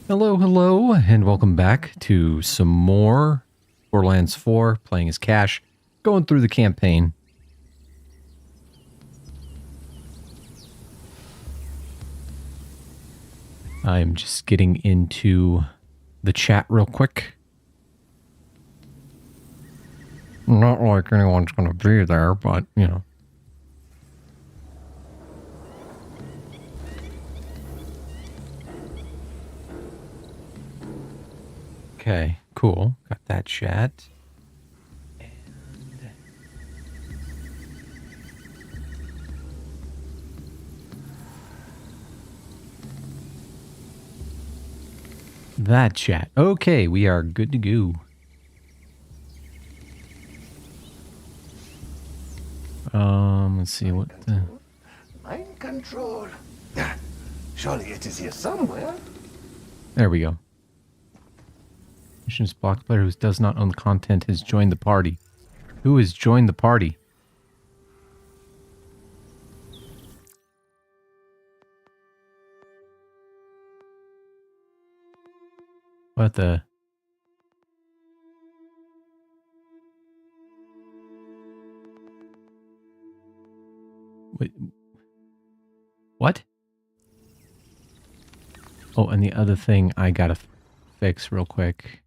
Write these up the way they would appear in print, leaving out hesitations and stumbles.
Hello, hello, and welcome back to some more Borderlands 4, playing as Cash, going through the campaign. I'm just getting into the chat real quick. Not like anyone's going to be there, but, you know. Okay, cool. Got that chat. And that chat. Okay, we are good to go. Let's see what the... Mind control. Surely it is here somewhere. There we go. Missions block player who does not own the content has joined the party. Who has joined the party? What the... Wait. What? Oh, and the other thing I gotta fix real quick.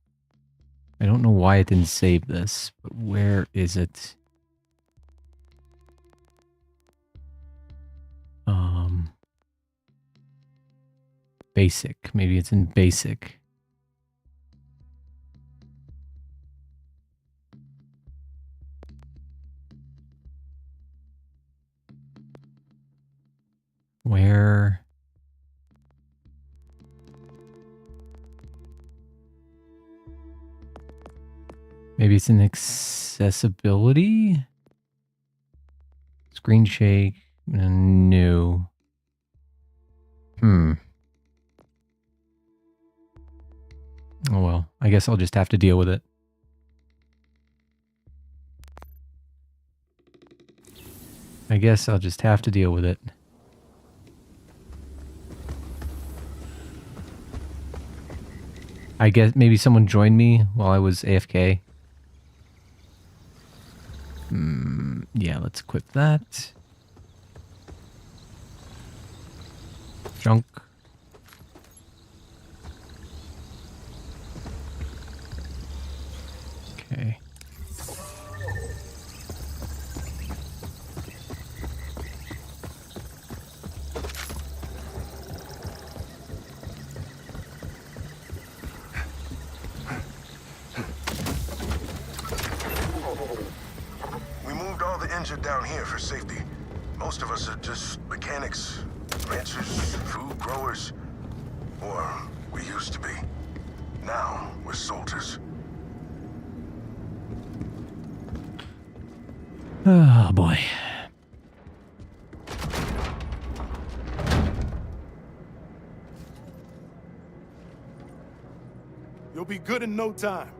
I don't know why it didn't save this, but where is it? Basic. Maybe it's in basic. Where? Maybe it's in accessibility? Screen shake. New. Oh well, I guess I'll just have to deal with it. I guess I'll just have to deal with it. I guess maybe someone joined me while I was AFK. Yeah, let's equip that. Junk. Okay. Down here for safety. Most of us are just mechanics, ranchers, food growers, or we used to be. Now we're soldiers. Oh boy. You'll be good in no time.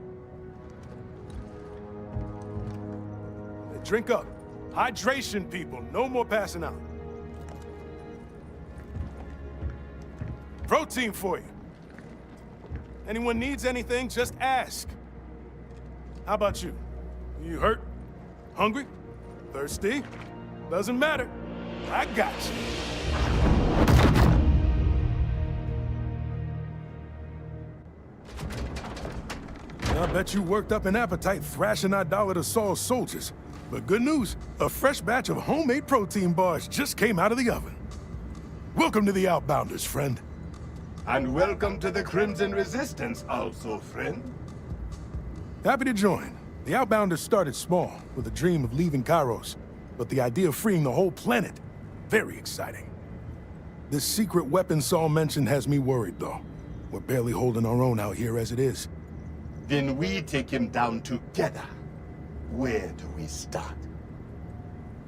Drink up. Hydration, people. No more passing out. Protein for you. Anyone needs anything, just ask. How about you? You hurt? Hungry? Thirsty? Doesn't matter. I got you. I bet you worked up an appetite thrashing idolater Saul's soldiers. But good news, a fresh batch of homemade protein bars just came out of the oven. Welcome to the Outbounders, friend. And welcome to the Crimson Resistance also, friend. Happy to join. The Outbounders started small, with a dream of leaving Kairos. But the idea of freeing the whole planet, very exciting. This secret weapon Saul mentioned has me worried, though. We're barely holding our own out here as it is. Then we take him down together. Where do we start?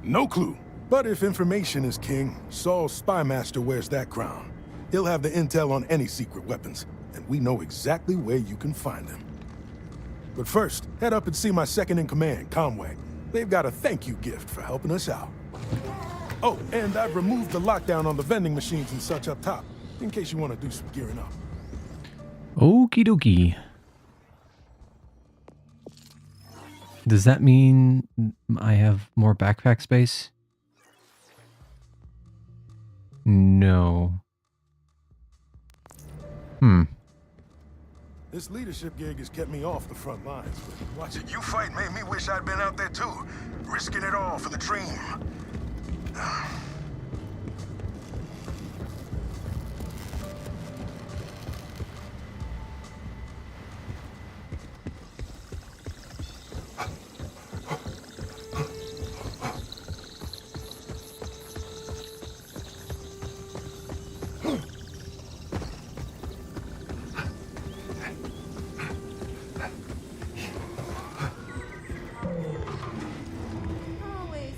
No clue. But if information is king, Saul's spy master wears that crown. He'll have the intel on any secret weapons, and we know exactly where you can find them. But first, head up and see my second-in-command, Conway. They've got a thank you gift for helping us out. Oh, and I've removed the lockdown on the vending machines and such up top, in case you want to do some gearing up. Okie dokie. Does that mean I have more backpack space? No. This leadership gig has kept me off the front lines, but watch it. You fight made me wish I'd been out there too, risking it all for the dream.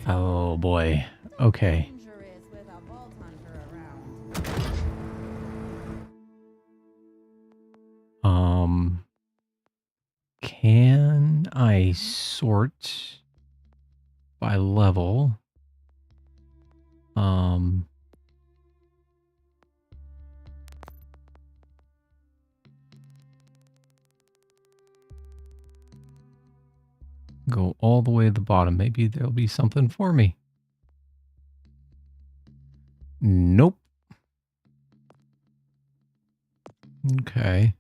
Oh boy. Okay. Can I sort by level? Go all the way to the bottom. Maybe there'll be something for me. Nope. Okay.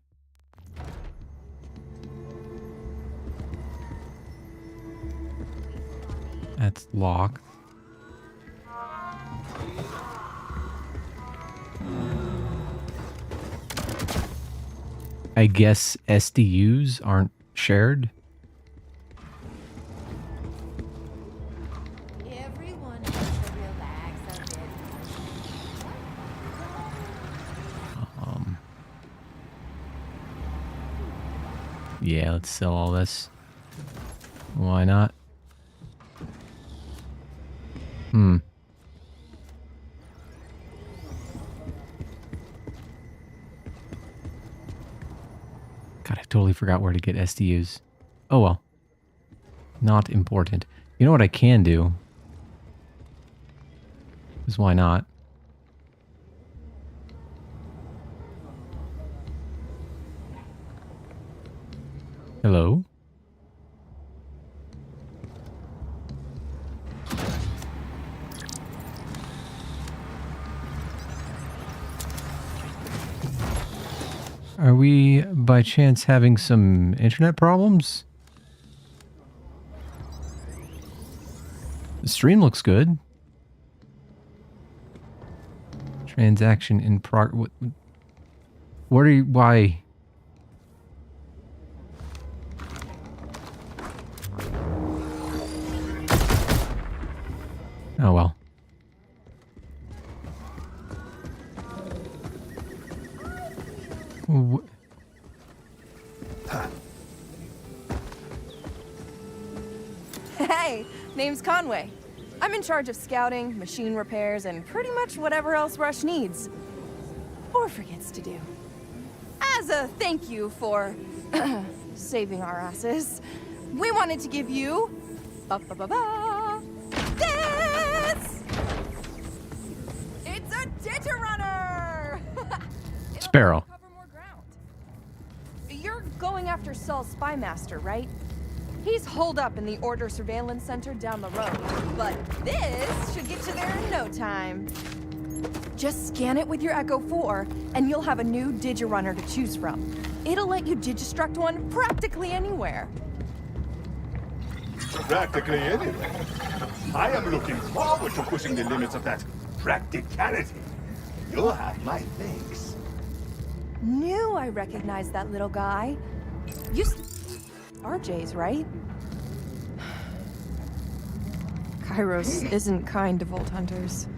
That's locked. I guess SDUs aren't shared. Everyone has to relax a bit. Yeah, let's sell all this. Why not? God, I totally forgot where to get SDUs. Oh well. Not important. You know what I can do? Because why not? Hello? Are we, by chance, having some internet problems? The stream looks good. Transaction in progress. What are you, why? Oh well. Hey, name's Conway. I'm in charge of scouting, machine repairs, and pretty much whatever else Rush needs. Or forgets to do. As a thank you for saving our asses, we wanted to give you this! It's a Digital-Runner! Sparrow. Cover more ground. You're going after Saul's spymaster, right? He's holed up in the Order Surveillance Center down the road, but this should get you there in no time. Just scan it with your Echo 4, and you'll have a new Digi-Runner to choose from. It'll let you Digistruct one practically anywhere. Practically anywhere. I am looking forward to pushing the limits of that practicality. You'll have my thanks. Knew I recognized that little guy. RJ's, right? Kairos isn't kind to Vault Hunters.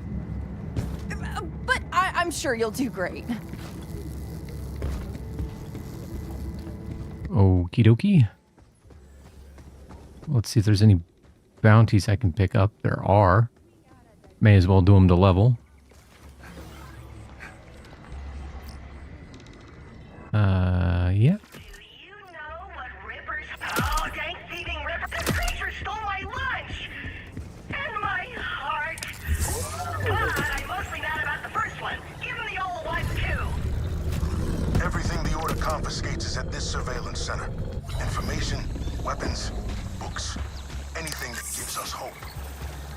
But I'm sure you'll do great. Okie dokie. Let's see if there's any bounties I can pick up. There are. May as well do them to level. Yeah. Do you know what Ripper's... Oh, dang thieving Ripper! This creature stole my lunch! And my heart! But I'm mostly mad about the first one. Give him the old one, too! Everything the Order confiscates is at this surveillance center. Information, weapons, books, anything that gives us hope.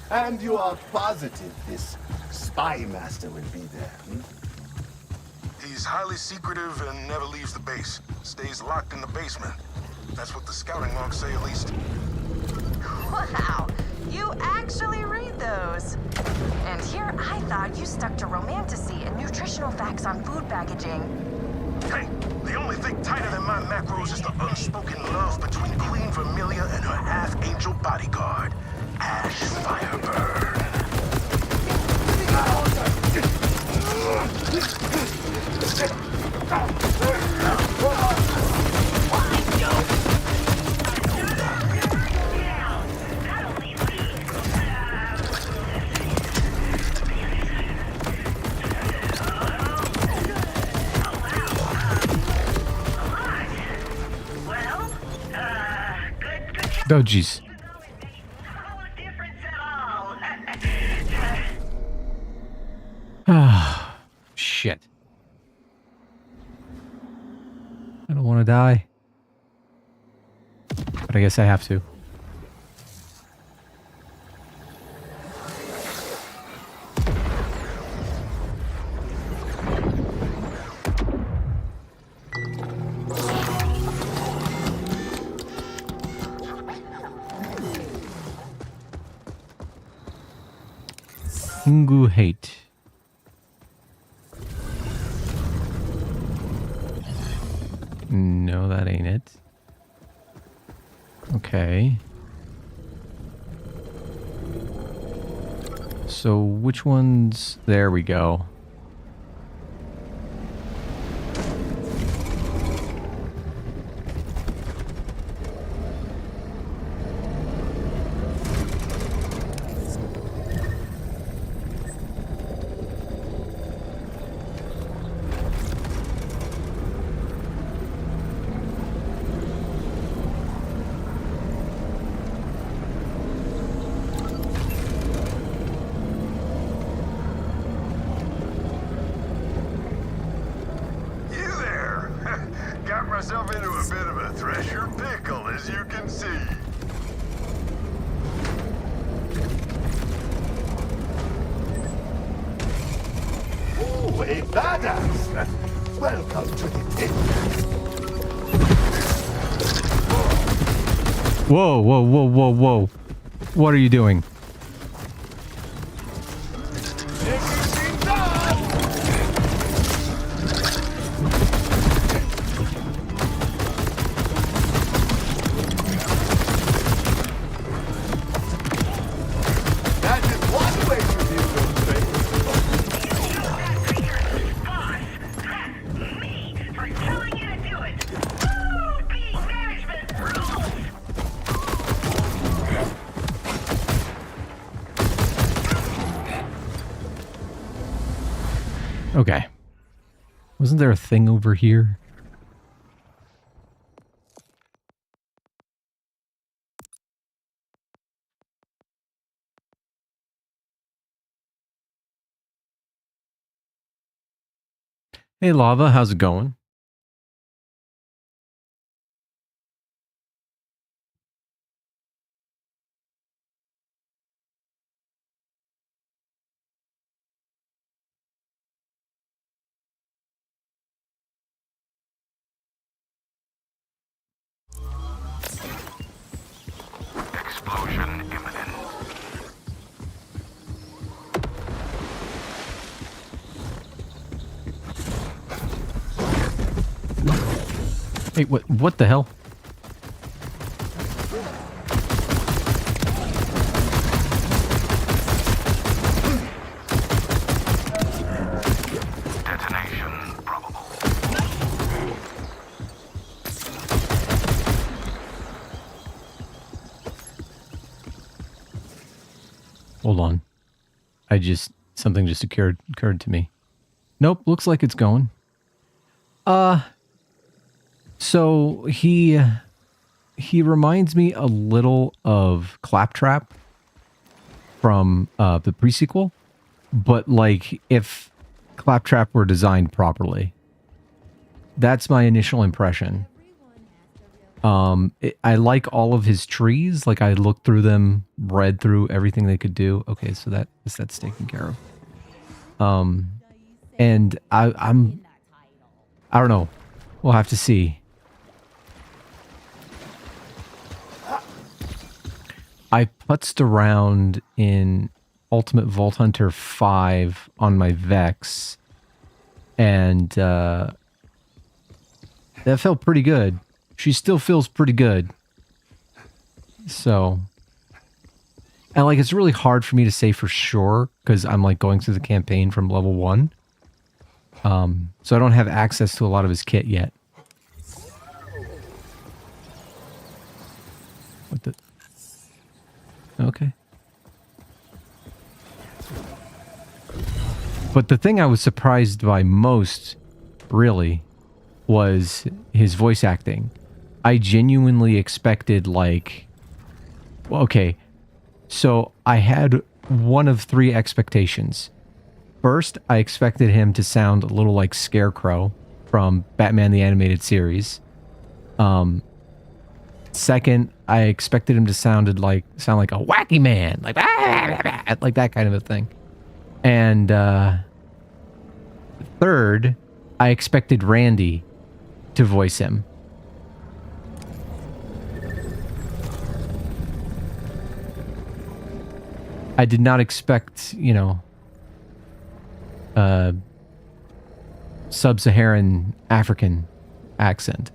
And you are positive this spy master will be there, hmm? He's highly secretive and never leaves the base. Stays locked in the basement. That's what the scouting logs say, at least. Wow, you actually read those. And here I thought you stuck to romantasy and nutritional facts on food packaging. Hey, the only thing tighter than my macros is the unspoken love between Queen Vermilia and her half-angel bodyguard, Ash Firebird. Oh, jeez. Ah, shit. I don't want to die. But I guess I have to. Ungu hate. No, that ain't it. Okay. So which ones? There we go. Myself into a bit of a thresher pickle, as you can see. Ooh, a badass! Welcome to the pit. Whoa, whoa, whoa, whoa, whoa. What are you doing? Okay. Wasn't there a thing over here? Hey, Lava, how's it going? Explosion imminent. Hey, what the hell? Detonation probable. Hold on. Something just occurred to me. Nope, looks like it's going. So he reminds me a little of Claptrap from the pre-sequel, but like if Claptrap were designed properly. That's my initial impression. I like all of his trees. Like I looked through them, read through everything they could do. Okay, so that's taken care of. And I don't know. We'll have to see. I putzed around in Ultimate Vault Hunter 5 on my Vex, and that felt pretty good. She still feels pretty good. So, and like it's really hard for me to say for sure because I'm like going through the campaign from level 1. So I don't have access to a lot of his kit yet. What the? Okay. But the thing I was surprised by most, really, was his voice acting. I genuinely expected, like... Well, okay, so I had one of 3 expectations. First, I expected him to sound a little like Scarecrow from Batman the Animated Series. Second, I expected him to sound like a wacky man, like that kind of a thing. And third, I expected Randy to voice him. I did not expect, you know, sub-Saharan African accent.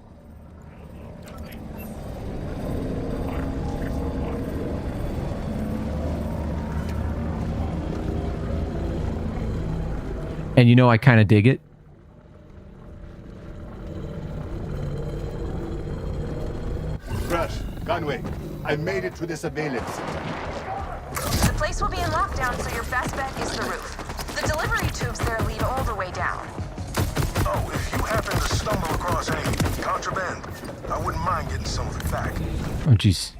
And you know, I kind of dig it. Crash, Conway, I made it to the surveillance. The place will be in lockdown, so your best bet is the roof. The delivery tubes there lead all the way down. Oh, if you happen to stumble across any contraband, I wouldn't mind getting some of it back. Oh, jeez.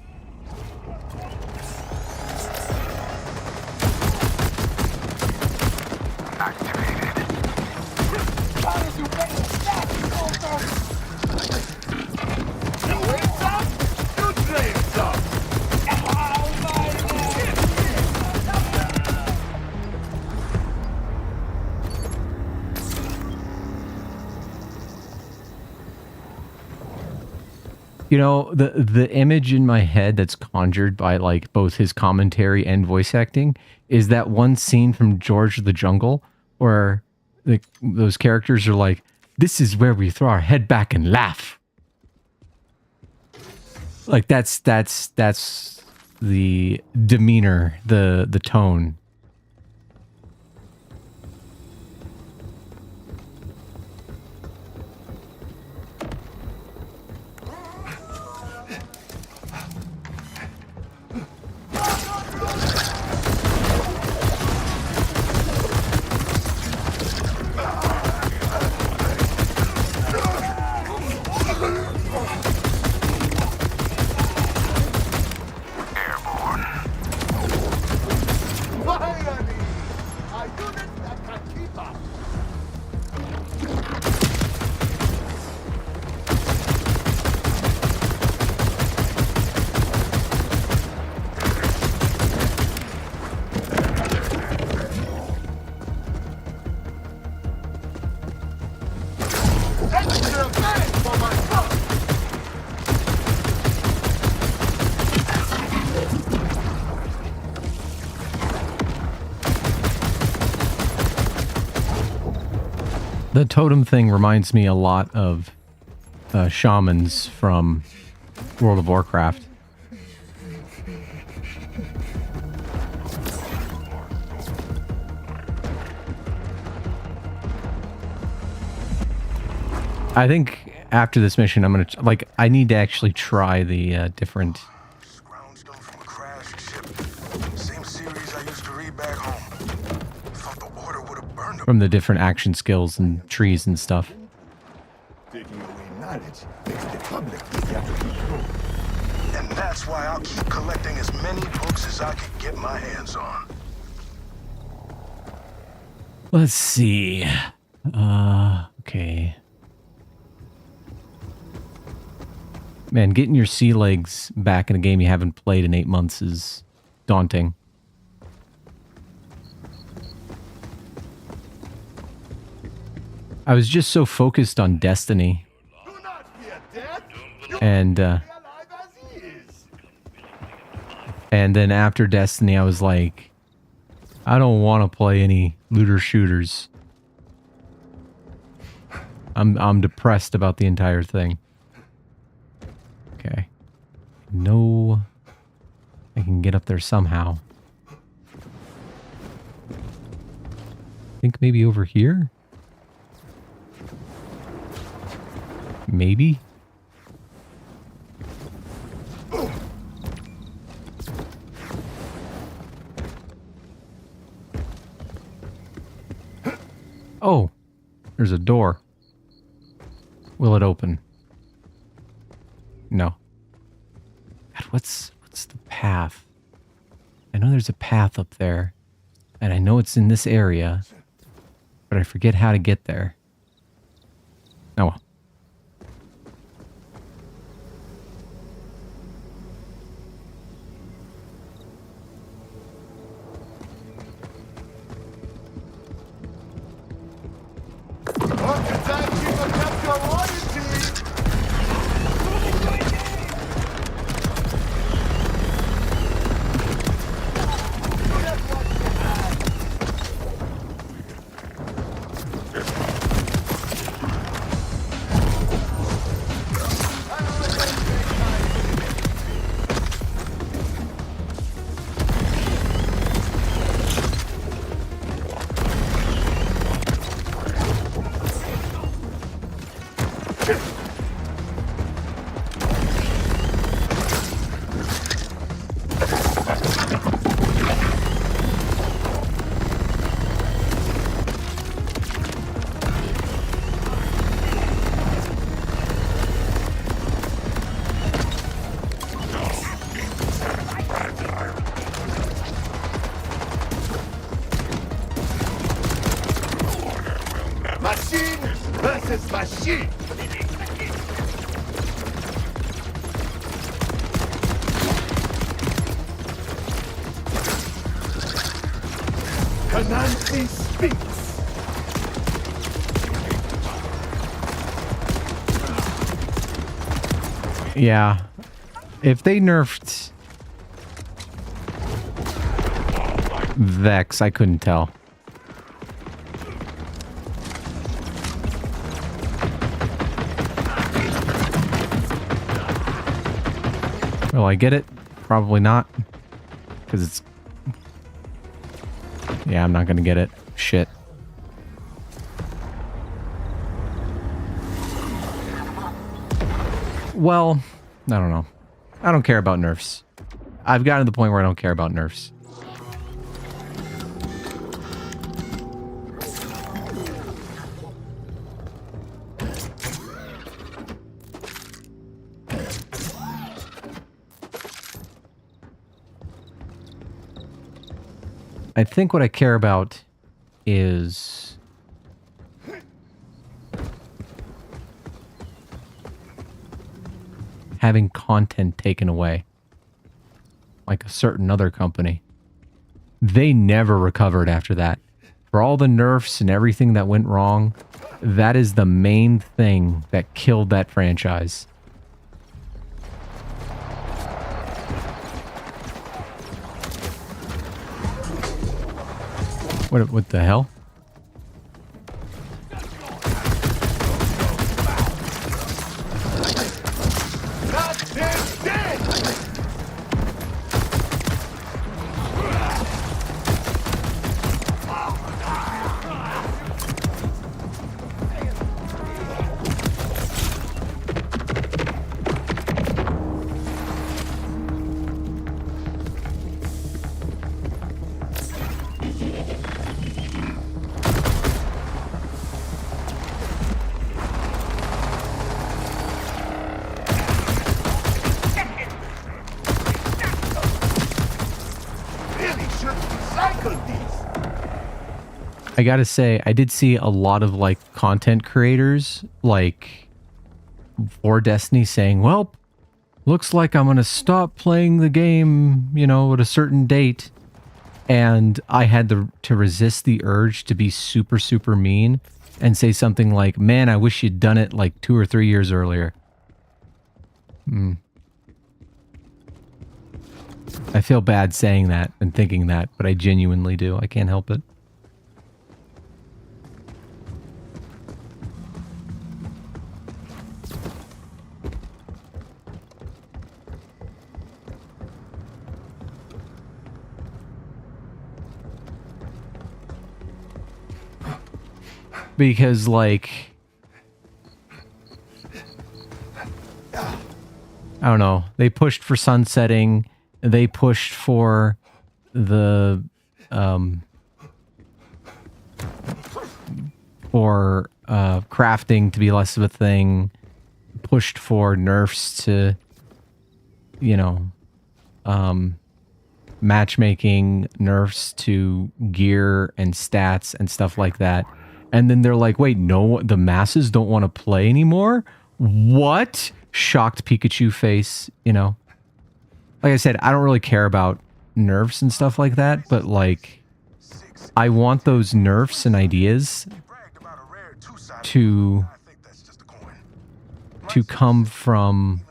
You know, the image in my head that's conjured by like both his commentary and voice acting is that one scene from George of the Jungle where those characters are like, "This is where we throw our head back and laugh." Like that's the demeanor, the tone. The totem thing reminds me a lot of shamans from World of Warcraft. I think after this mission, I'm gonna I need to actually try the different. Ground stone from a crashed ship. Same series I used to read back home. Thought the order would have burned them. From the different action skills and trees and stuff. Taking away knowledge makes the public easier to control. And that's why I'll keep collecting as many books as I can get my hands on. Let's see. Okay. Man, getting your sea legs back in a game you haven't played in 8 months is daunting. I was just so focused on Destiny. Do not fear death. You And, be alive as he is. and then after Destiny, I was like, I don't want to play any looter shooters. I'm depressed about the entire thing. Okay. No, I can get up there somehow. I think maybe over here? Maybe? Oh, there's a door. Will it open? No. God, what's the path? I know there's a path up there, and I know it's in this area, but I forget how to get there. Oh well. Time keep up your loyalty. Machine versus machine. Canansi speaks. Yeah. If they nerfed Vex, I couldn't tell. Will I get it? Probably not. Because it's... Yeah, I'm not going to get it. Shit. Well, I don't know. I don't care about nerfs. I've gotten to the point where I don't care about nerfs. I think what I care about is having content taken away. Like a certain other company. They never recovered after that. For all the nerfs and everything that went wrong, that is the main thing that killed that franchise. What the hell? Not dead. I gotta say, I did see a lot of like content creators like for Destiny saying, well, looks like I'm going to stop playing the game, you know, at a certain date. And I had to resist the urge to be super, super mean and say something like, man, I wish you'd done it like 2 or 3 years earlier. I feel bad saying that and thinking that, but I genuinely do. I can't help it. Because, like, I don't know. They pushed for sunsetting. They pushed for the, crafting to be less of a thing. Pushed for nerfs to, you know, matchmaking, nerfs to gear and stats and stuff like that. And then they're like, wait, no, the masses don't want to play anymore? What? Shocked Pikachu face, you know? Like I said, I don't really care about nerfs and stuff like that, but like, I want those nerfs and ideas to come from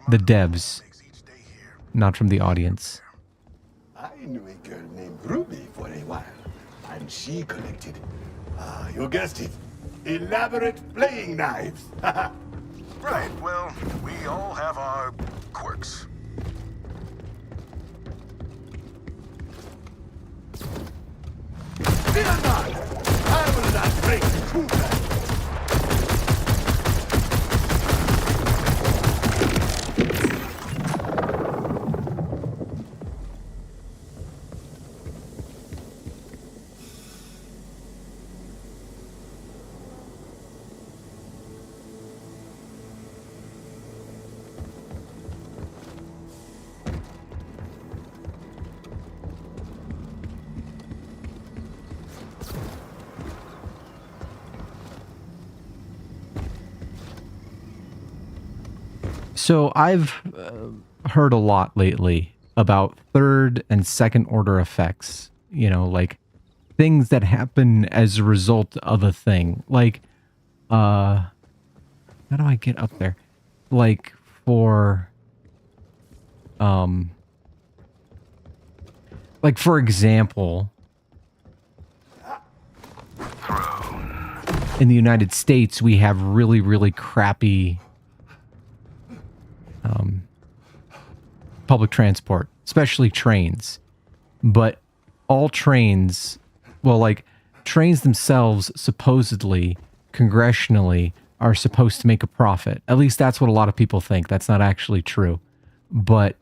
the devs, not from the audience. I knew a girl named Ruby for a while, and she collected, you guessed it, elaborate playing knives. Right, well, we all have our quirks. Fear not! I will not break too fast. So I've heard a lot lately about third and second order effects, you know, like things that happen as a result of a thing. Like, how do I get up there? Like for example, in the United States, we have really, really crappy public transport, especially trains. But all trains, well, like trains themselves, supposedly, congressionally, are supposed to make a profit. At least that's what a lot of people think. That's not actually true. But,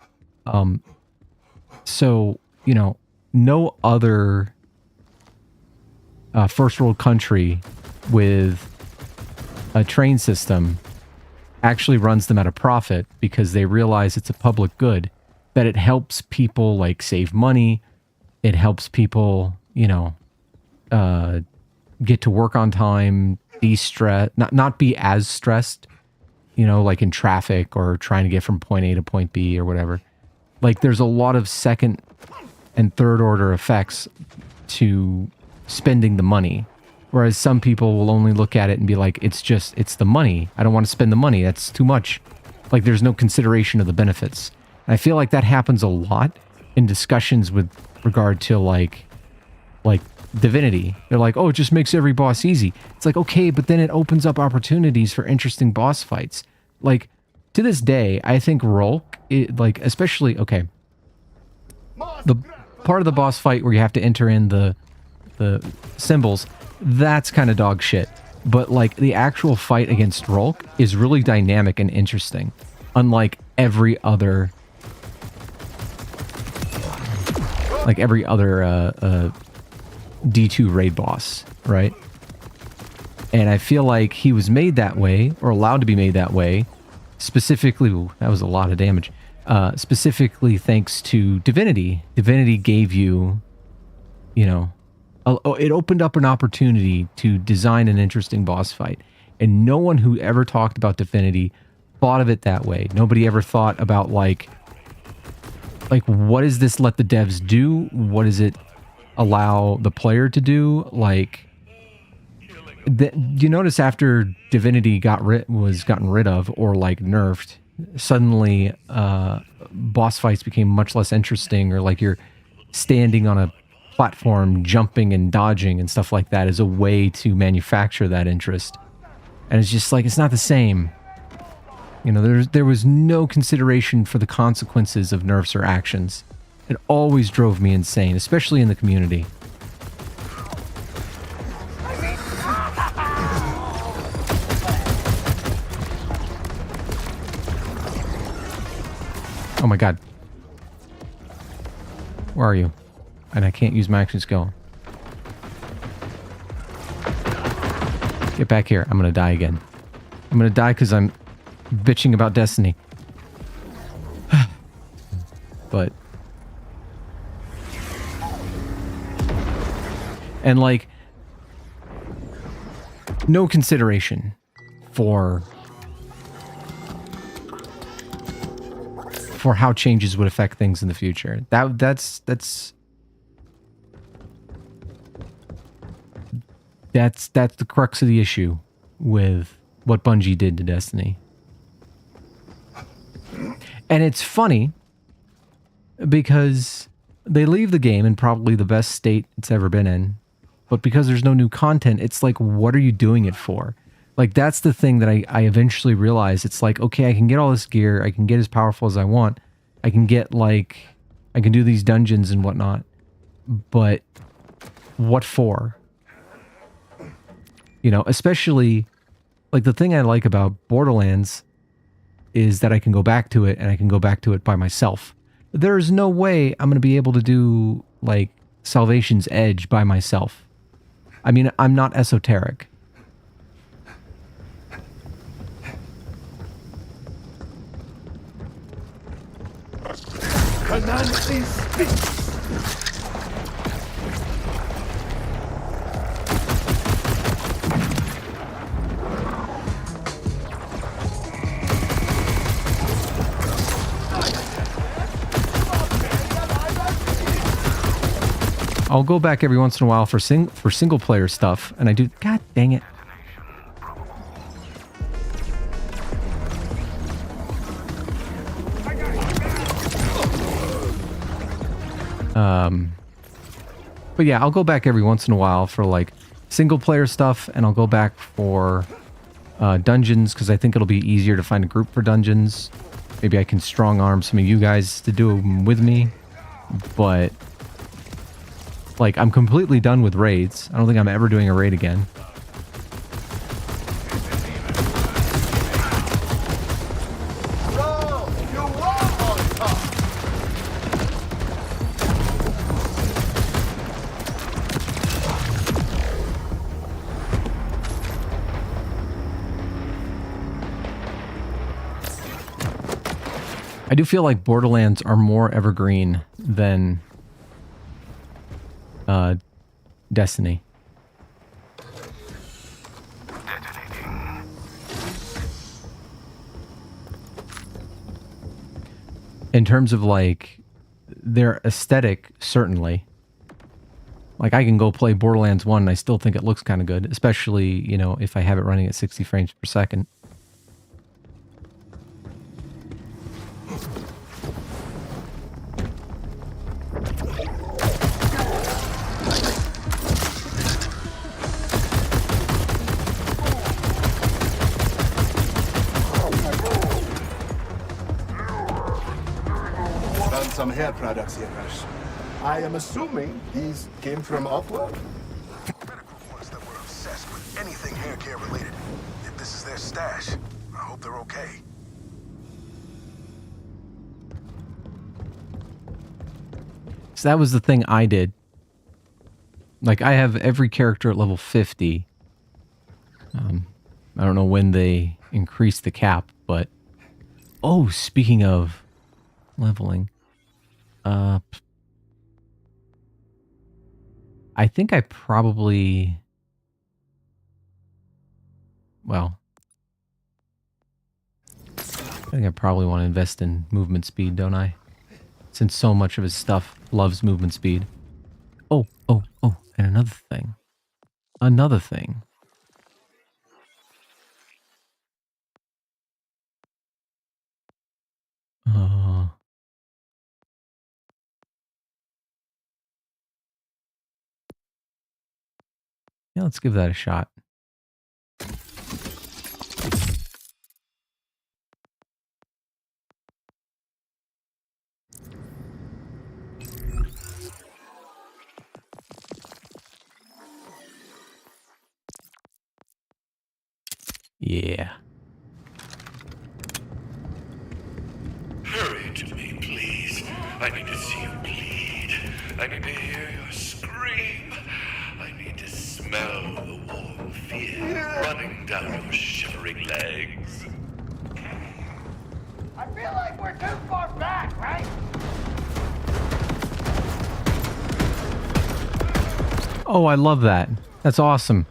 so, you know, no other first world country with a train system actually runs them at a profit because they realize it's a public good, that it helps people like save money. It helps people, you know, get to work on time, de-stress, not be as stressed, you know, like in traffic or trying to get from point A to point B or whatever. Like there's a lot of second and third order effects to spending the money. Whereas some people will only look at it and be like, it's the money. I don't want to spend the money. That's too much. Like there's no consideration of the benefits. And I feel like that happens a lot in discussions with regard to like Divinity. They're like, oh, it just makes every boss easy. It's like, okay, but then it opens up opportunities for interesting boss fights. Like to this day, I think Rolk, like especially, okay, the part of the boss fight where you have to enter in the symbols, that's kind of dog shit. But like the actual fight against Rolk is really dynamic and interesting, unlike every other D2 raid boss, right? And I feel like he was made that way, or allowed to be made that way, specifically, ooh, that was a lot of damage, specifically thanks to Divinity. Divinity gave you, you know, it opened up an opportunity to design an interesting boss fight. And no one who ever talked about Divinity thought of it that way. Nobody ever thought about like what does this let the devs do? What does it allow the player to do? Like, you notice after Divinity was gotten rid of or like nerfed, suddenly boss fights became much less interesting, or like you're standing on a platform, jumping and dodging and stuff like that as a way to manufacture that interest. And it's just like, it's not the same. You know, there was no consideration for the consequences of nerfs or actions. It always drove me insane, especially in the community. Oh my god. Where are you? And I can't use my action skill. Get back here. I'm gonna die again. I'm gonna die because I'm bitching about Destiny. But... and like... no consideration for how changes would affect things in the future. That's the crux of the issue with what Bungie did to Destiny. And it's funny because they leave the game in probably the best state it's ever been in, but because there's no new content, it's like, what are you doing it for? Like, that's the thing that I eventually realized. It's like, okay, I can get all this gear, I can get as powerful as I want, I can get, like, I can do these dungeons and whatnot, but what for? You know, especially, like, the thing I like about Borderlands is that I can go back to it, and I can go back to it by myself. There's no way I'm going to be able to do, like, Salvation's Edge by myself. I mean, I'm not esoteric. Canansi speaks. I'll go back every once in a while for single player stuff, and I do. God dang it! But yeah, I'll go back every once in a while for like single player stuff, and I'll go back for dungeons because I think it'll be easier to find a group for dungeons. Maybe I can strong arm some of you guys to do them with me, but. Like, I'm completely done with raids. I don't think I'm ever doing a raid again. I do feel like Borderlands are more evergreen than Destiny. In terms of like their aesthetic, certainly. Like I can go play Borderlands 1 and I still think it looks kind of good, especially, you know, if I have it running at 60 frames per second. Some hair products here, Rush. I am assuming these came from off-world? Better group ones that were obsessed with anything hair care related. If this is their stash, I hope they're okay. So that was the thing I did. Like I have every character at level 50. I don't know when they increased the cap, but oh, speaking of leveling. I think I probably... well... think I probably want to invest in movement speed, don't I? Since so much of his stuff loves movement speed. Oh, and another thing. Another thing. Yeah, let's give that a shot. Yeah. Hurry to me, please. I need to see you bleed. I need to hear your scream. I need to smell the warm fear running down your shivering legs. I feel like we're too far back, right? Oh, I love that. That's awesome.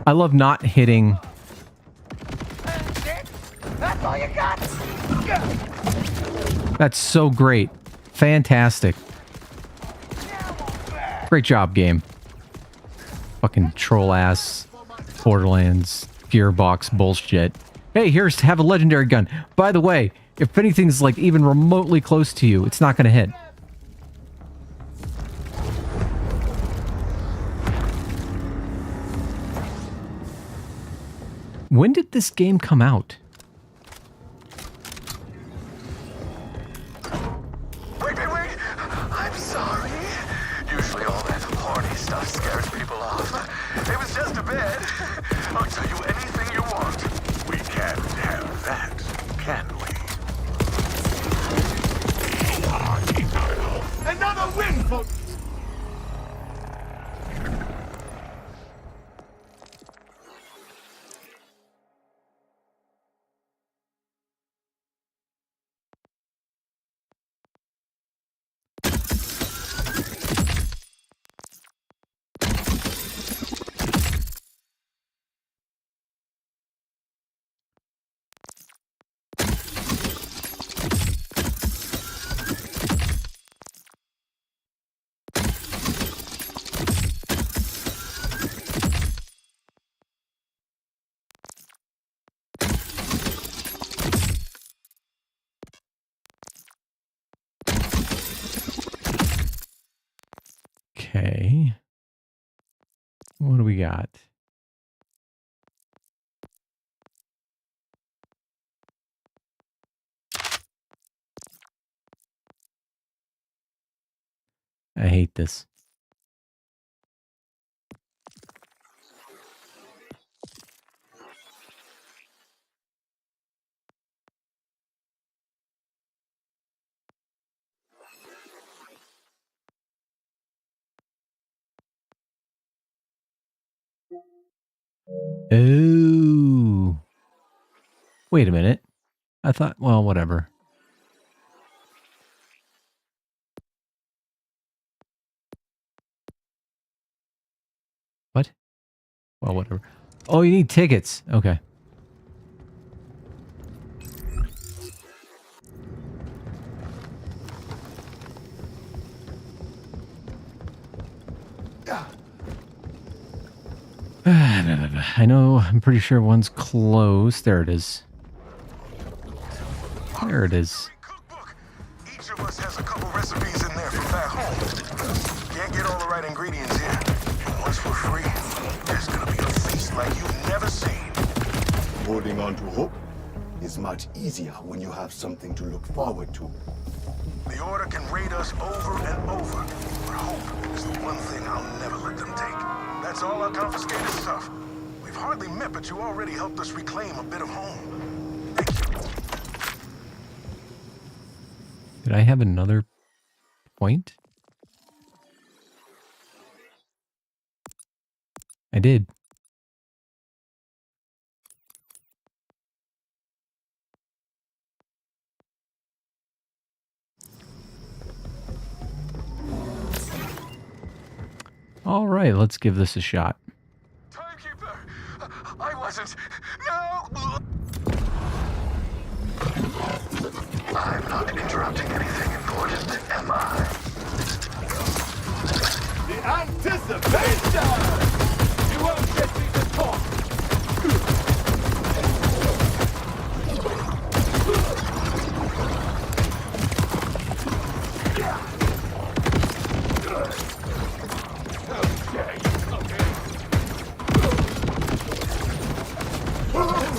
I love not hitting. That's all you got? That's so great. Fantastic. Great job, game. Fucking troll ass Borderlands gearbox bullshit. Hey, here's to have a legendary gun. By the way, if anything's like even remotely close to you, it's not gonna hit. When did this game come out? Wait. I'm sorry. Usually all that party stuff scares people off. It was just a bed. I'll tell you anything you want. We can't have that, can we? Another win for... Okay. What do we got? I hate this. Oh. Wait a minute. I thought, well, whatever. What? Well, whatever. Oh, you need tickets. Okay. I know, I'm pretty sure one's close. There it is. There it is. Cookbook. Each of us has a couple recipes in there from back home. Can't get all the right ingredients here. And once we're free, there's gonna be a feast like you've never seen. Holding on to hope is much easier when you have something to look forward to. The Order can raid us over and over, but hope is the one thing I'll never let them take. That's all our confiscated stuff. We've hardly met, but you already helped us reclaim a bit of home. Thank you. Did I have another point? I did. All right, let's give this a shot. Timekeeper! I wasn't... No! I'm not interrupting anything important, am I? The anticipation! You won't get me to talk!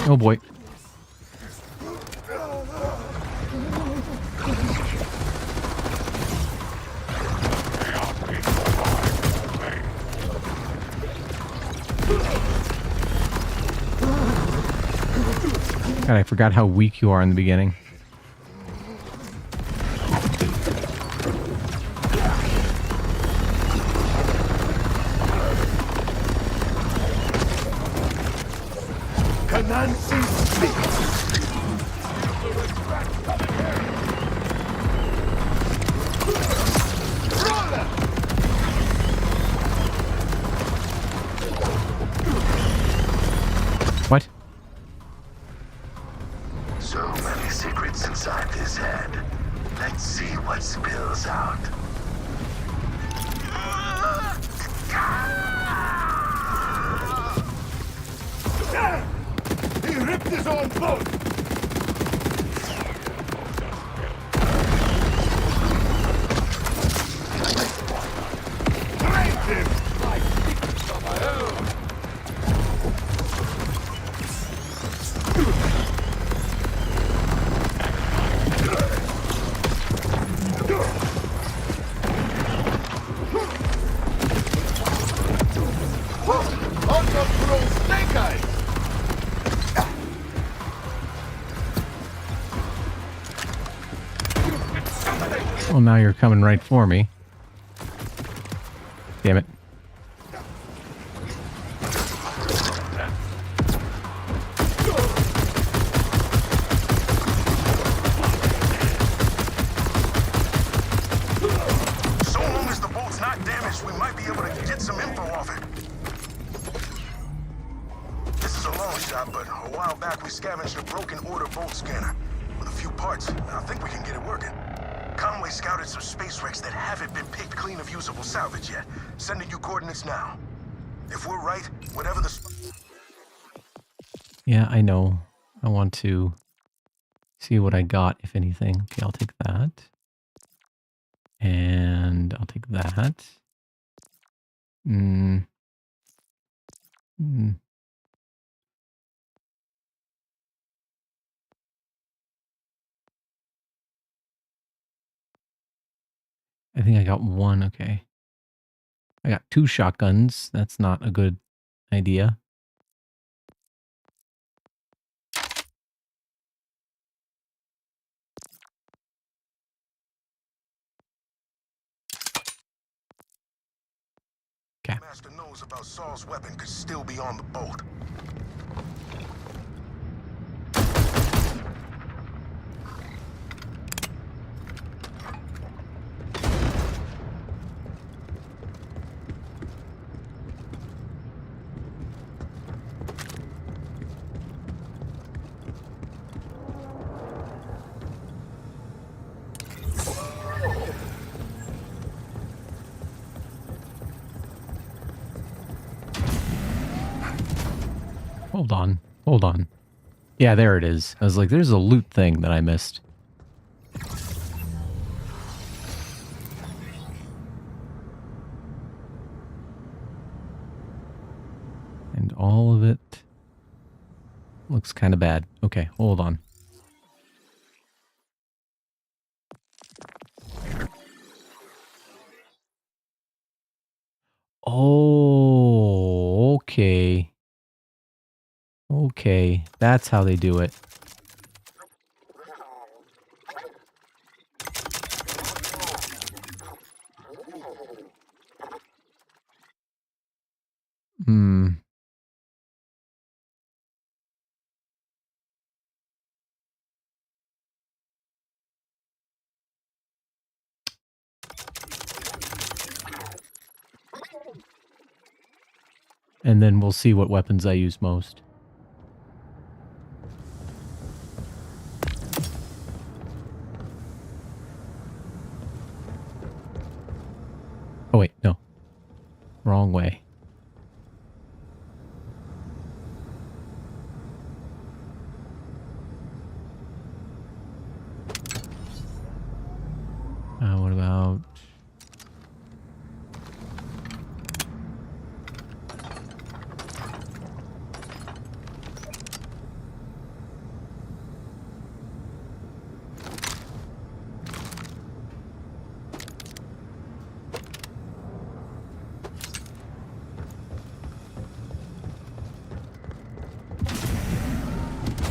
Oh boy. God, I forgot how weak you are in the beginning. Canancy speaks! What? So many secrets inside this head. Let's see what spills out. He ripped his own boat! Break him! My secrets are my own! Snake eyes! Well, now you're coming right for me. Damn it. So long as the boat's not damaged, we might be able to get some info off it. This is a long shot, but a while back we scavenged a broken order bolt scanner. With a few parts, I think we can get it working. Conway scouted some space wrecks that haven't been picked clean of usable salvage yet. Sending you coordinates now. If we're right, whatever the... Yeah, I know. I want to see what I got, if anything. Okay, I'll take that. And I'll take that. I think I got one. Okay. I got 2 shotguns. That's not a good idea. Okay. Master knows about Saul's weapon could still be on the boat. Hold on. Hold on. Yeah, there it is. I was like, there's a loot thing that I missed. And all of it looks kind of bad. Okay, hold on. Oh, okay. Okay, that's how they do it. And then we'll see what weapons I use most. Oh, wait, no. Wrong way. What about...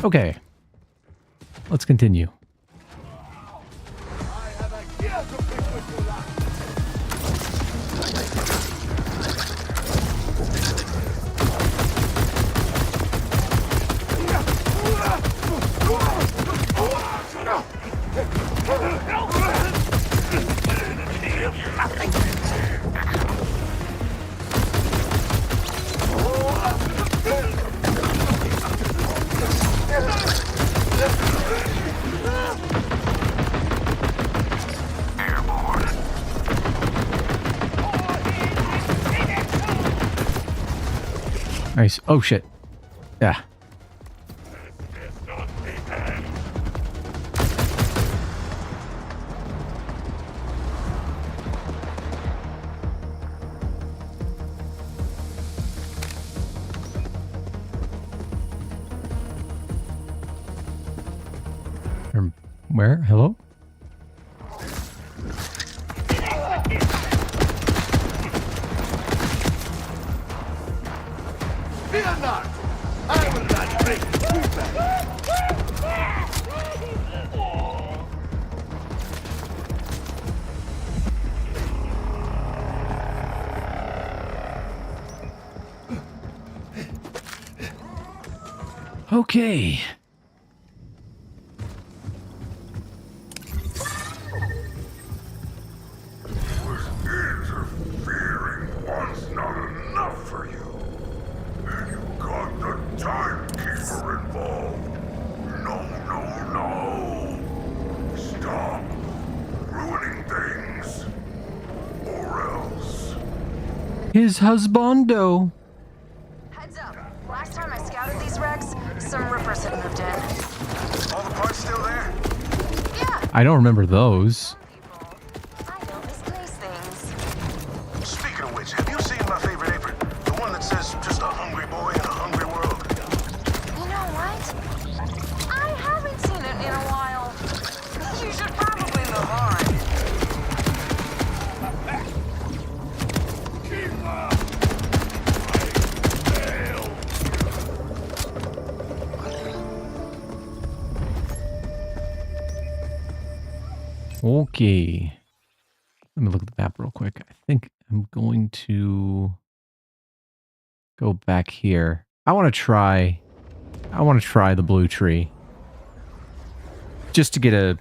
Okay. Let's continue. Nice. Oh, shit. Yeah. Where? Hello? Fear not! I will not break you back. Okay. Interfering was not enough for you. And you got the timekeeper involved. No, no, no. Stop ruining things. Or else. His husbando. Heads up. Last time I scouted these wrecks, some rippers had moved in. All the parts still there? Yeah. I don't remember those. People. I don't misplace things. Speaking of which, have you seen my favorite apron? The one that says just a hungry boy in a hungry world. You know what? I haven't seen it in a while. You should probably move on. Okay. Let me look at the map real quick. I think I'm going to go back here. I want to try the blue tree. Just to get a...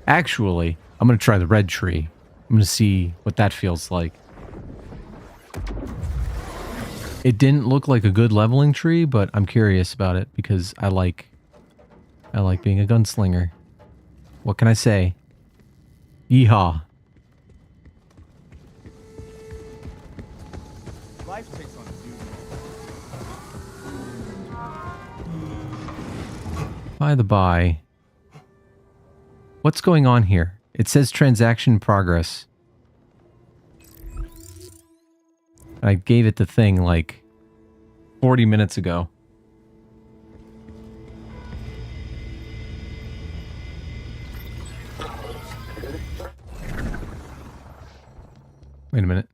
Actually, I'm going to try the red tree. I'm going to see what that feels like. It didn't look like a good leveling tree, but I'm curious about it because I like being a gunslinger. What can I say? Yeehaw. Life takes on a By the by, what's going on here? It says transaction progress. I gave it the thing like 40 minutes ago. Wait a minute.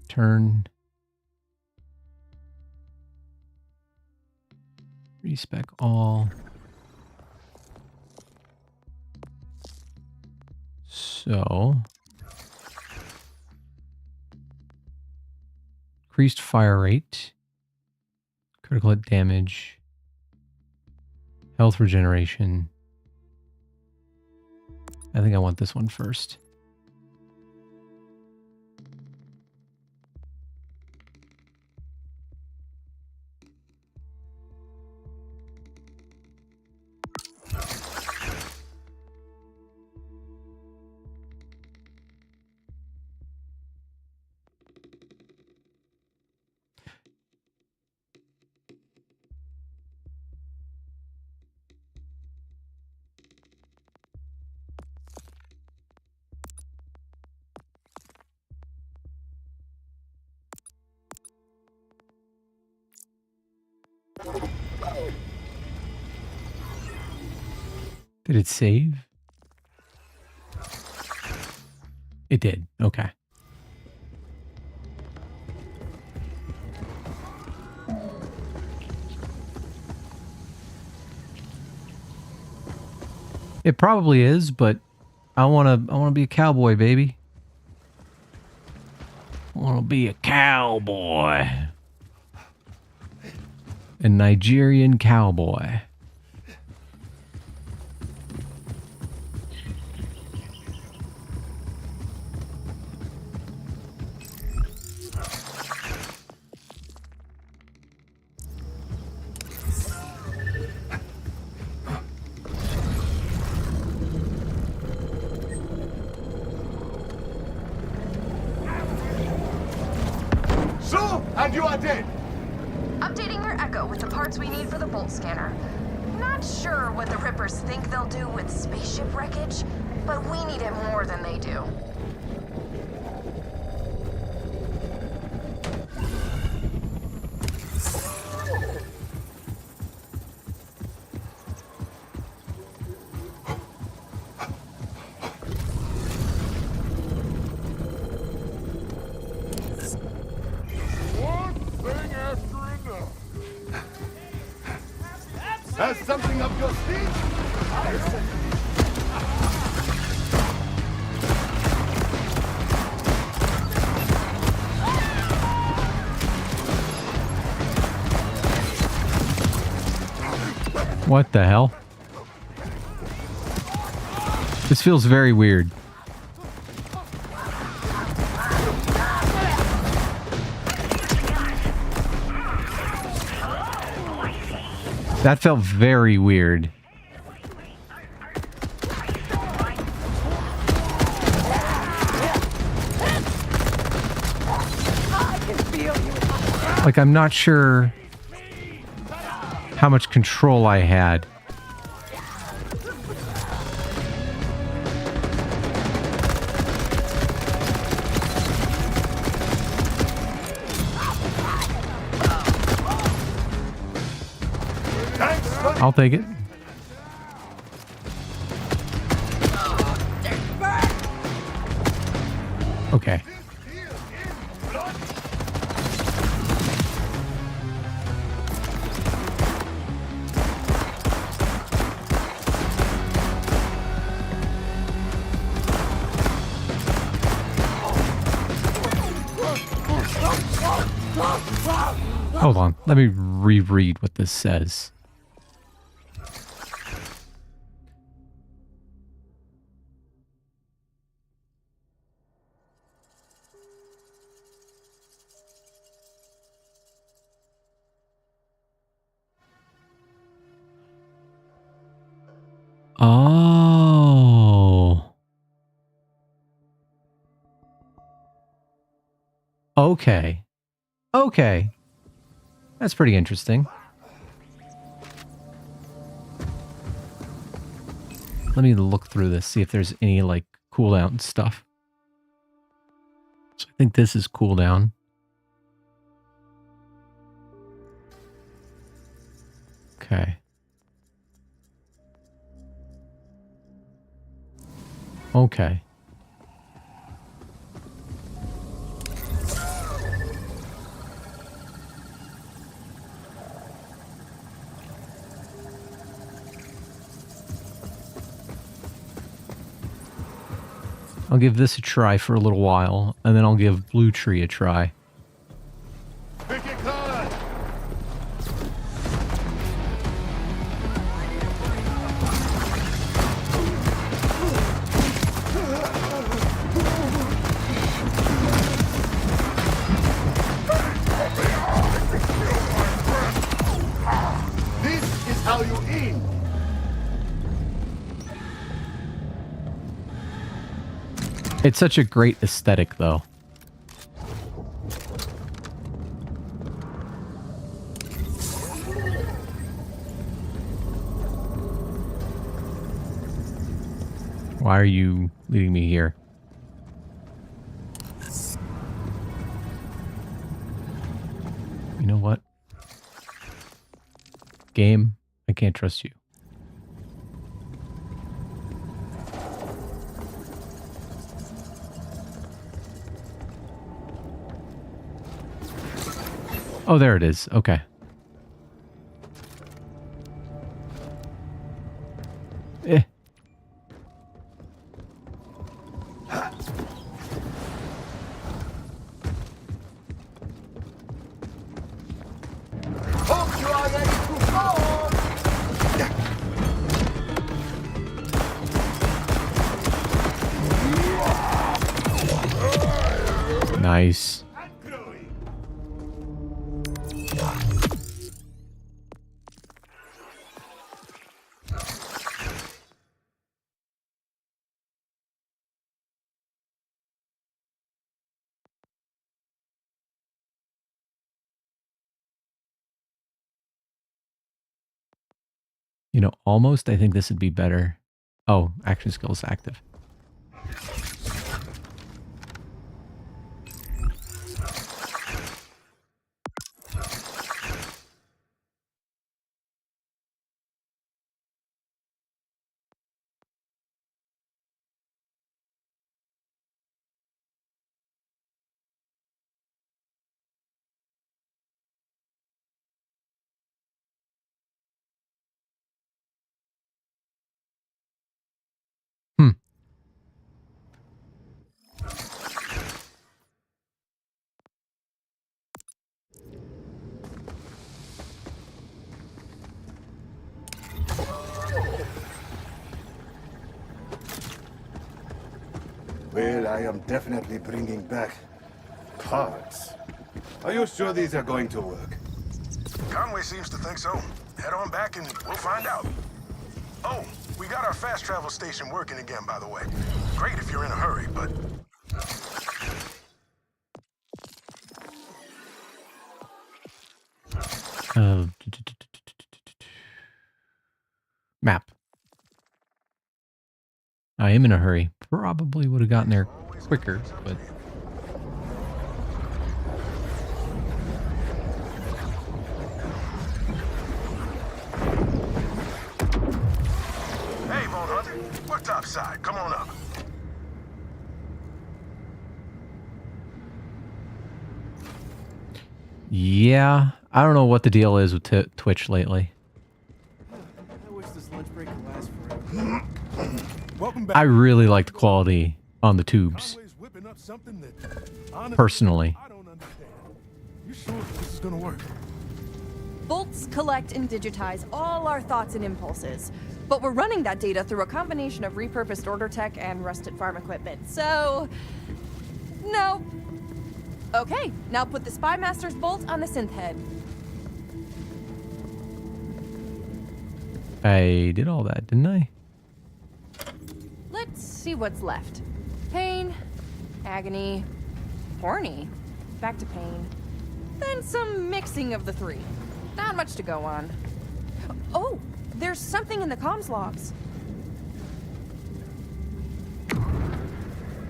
Turn. Respec all. So. Increased fire rate. Critical hit damage. Health regeneration. I think I want this one first. Did it save? It did. Okay. It probably is, but I want to be a cowboy, baby. I want to be a cowboy. A Nigerian cowboy. So, and you are dead. Updating your Echo with the parts we need for the bolt scanner. Not sure what the Rippers think they'll do with spaceship wreckage, but we need it more than they do. Has something up your sleeve? What the hell? This feels very weird. That felt very weird. Like, I'm not sure how much control I had. I'll take it. Okay. Hold on. Let me reread what this says. Oh. Okay. Okay. That's pretty interesting. Let me look through this, see if there's any, like, cooldown stuff. So I think this is cooldown. Okay. Okay. I'll give this a try for a little while, and then I'll give Blue Tree a try. Pick it card. This is how you eat. It's such a great aesthetic, though. Why are you leading me here? You know what? Game, I can't trust you. Oh, there it is. Okay. Eh. Hope you are ready to fall! Nice. You know, almost I think this would be better. Oh, action skills active. Hmm. Well, I am definitely bringing back parts. Are you sure these are going to work? Conway seems to think so. Head on back and we'll find out. Oh, we got our fast travel station working again, by the way. Great if you're in a hurry, but... Map. I am in a hurry. Probably would have gotten there quicker, but... Hey, Bone Hunter. We're topside. Come on up. Yeah, I don't know what the deal is with Twitch lately. I wish this lunch break could last forever. Welcome back. I really like the quality on the tubes, Conway's whipping up something that, honestly, personally. I don't understand. You sure this is gonna work? Bolts collect and digitize all our thoughts and impulses, but we're running that data through a combination of repurposed order tech and rusted farm equipment, so... no. Okay, now put the Spy Master's bolt on the synth head. I did all that, didn't I? Let's see what's left. Pain, agony, horny, back to pain, then some mixing of the three. Not much to go on. Oh, there's something in the comms logs.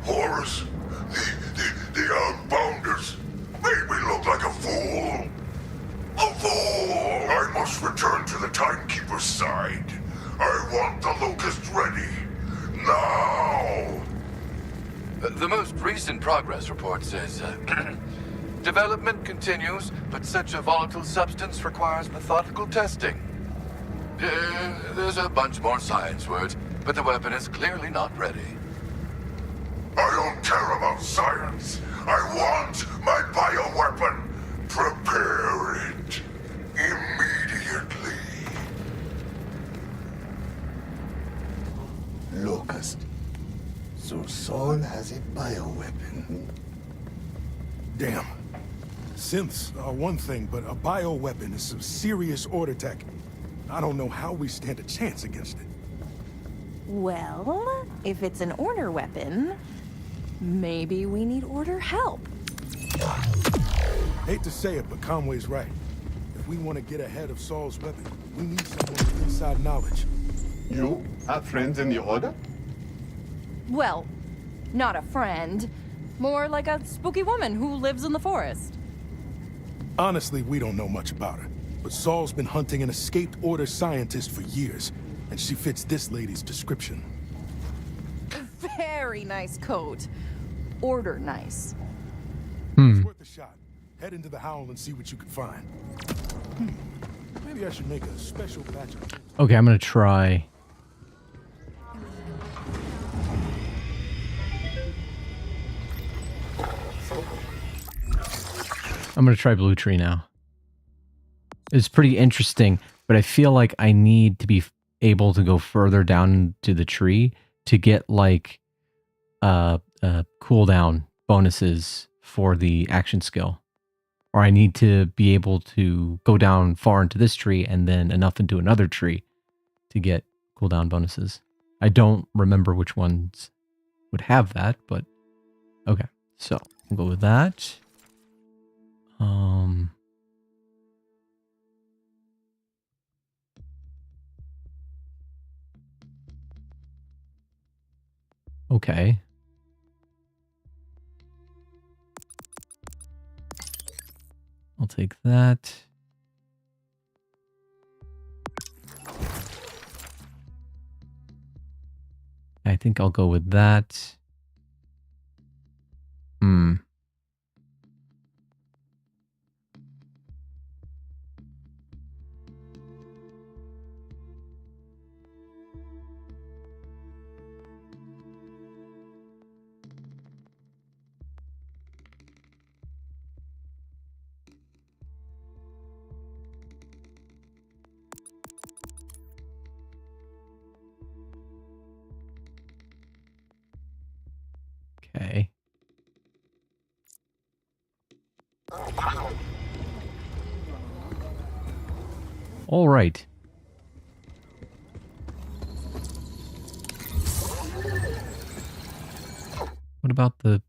Horus, the Outbounders made me look like a fool. A fool! I must return to the Timekeeper's side. I want the Locust ready. Now! The most recent progress report says, development continues, but such a volatile substance requires methodical testing. There's a bunch more science words, but the weapon is clearly not ready. I don't care about science. I want my bioweapon. Prepare it immediately. Locust. So Saul has a bioweapon. Damn. Synths are one thing, but a bioweapon is some serious order tech. I don't know how we stand a chance against it. Well, if it's an order weapon, maybe we need order help. Hate to say it, but Conway's right. If we want to get ahead of Saul's weapon, we need someone with inside knowledge. You have friends in the Order? Well, not a friend. More like a spooky woman who lives in the forest. Honestly, we don't know much about her. But Saul's been hunting an escaped Order scientist for years, and she fits this lady's description. Very nice coat. Order nice. It's worth a shot. Head into the Howl and see what you can find. Maybe I should make a special batch of... Okay, I'm gonna try. I'm gonna try Blue Tree now. It's pretty interesting, but I feel like I need to be able to go further down to the tree to get like cooldown bonuses for the action skill. Or I need to be able to go down far into this tree and then enough into another tree to get cooldown bonuses. I don't remember which ones would have that, but okay. So we'll go with that. Okay. I'll take that. I think I'll go with that. Okay. All right. What about the...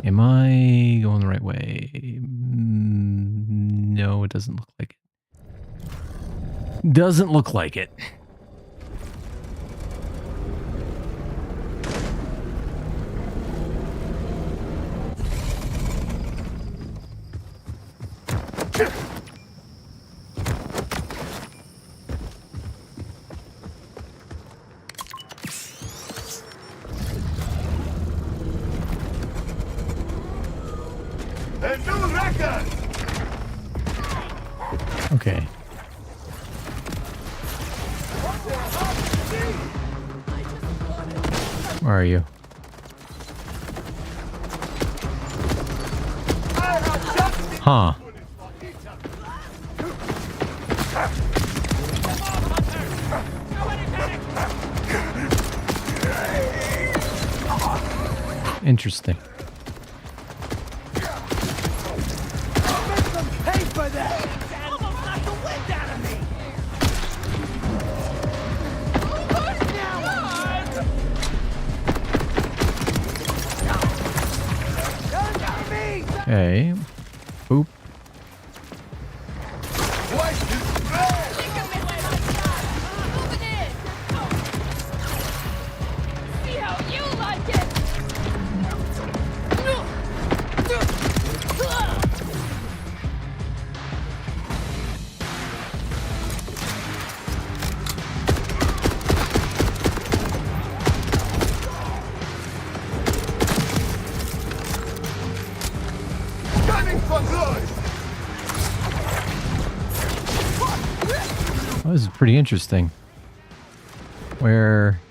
Am I going the right way? No, it doesn't look like it. Doesn't look like it. A new record! Okay. Where are you? Huh. Interesting. Okay. Boop. See how you like it. Oh, this is pretty interesting. Where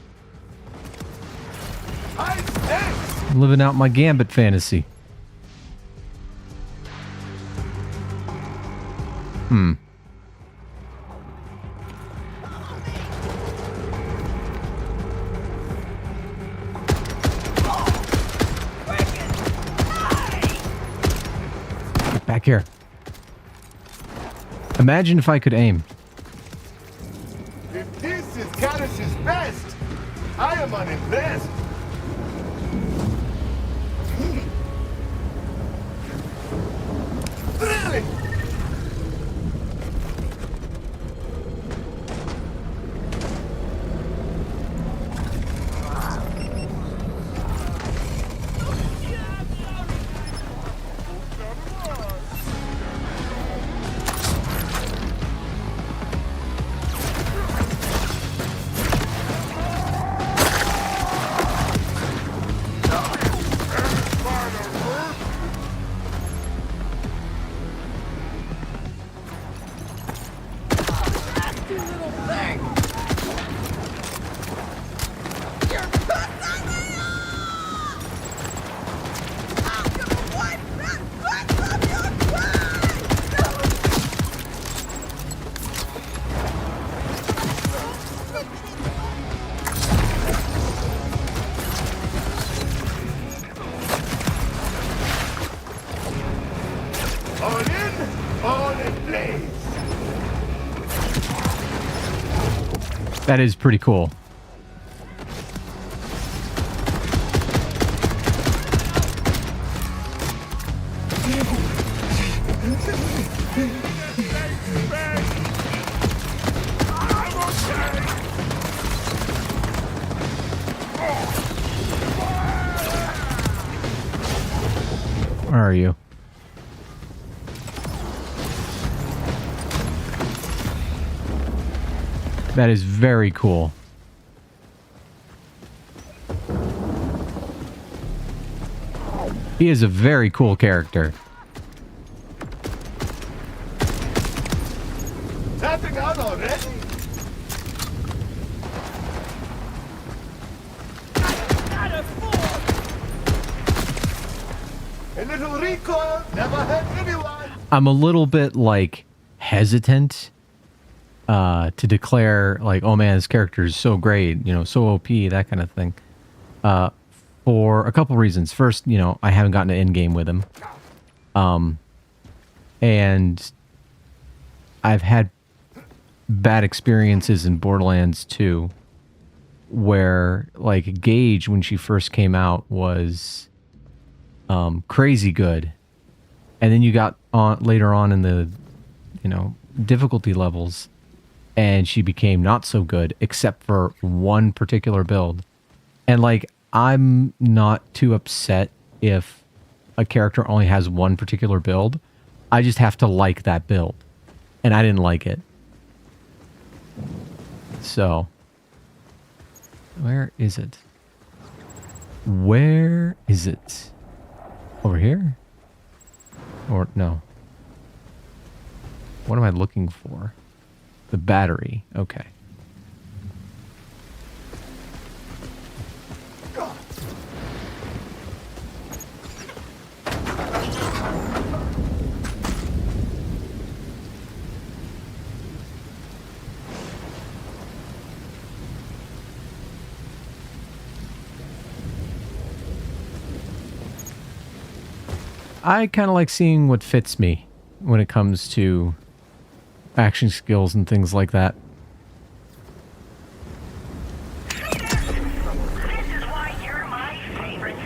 I'm living out my Gambit fantasy. Get back here. Imagine if I could aim. If this is Kaddish's best, I am unimpressed. Really? That is pretty cool. Where are you? That is very cool. He is a very cool character. Tapping out already? A little recoil never hurt anyone. I'm a little bit like hesitant to declare like, oh man, this character is so great, you know, so OP, that kind of thing. For a couple reasons. First, you know, I haven't gotten to end game with him. And I've had bad experiences in Borderlands 2 where like Gage, when she first came out, was crazy good. And then you got on later on in the, you know, difficulty levels, and she became not so good except for one particular build. And like, I'm not too upset if a character only has one particular build. I just have to like that build. And I didn't like it. So, where is it? Where is it? Over here? Or no. What am I looking for? The battery. Okay. I kind of like seeing what fits me when it comes to action skills and things like that. This is why you're my favorite.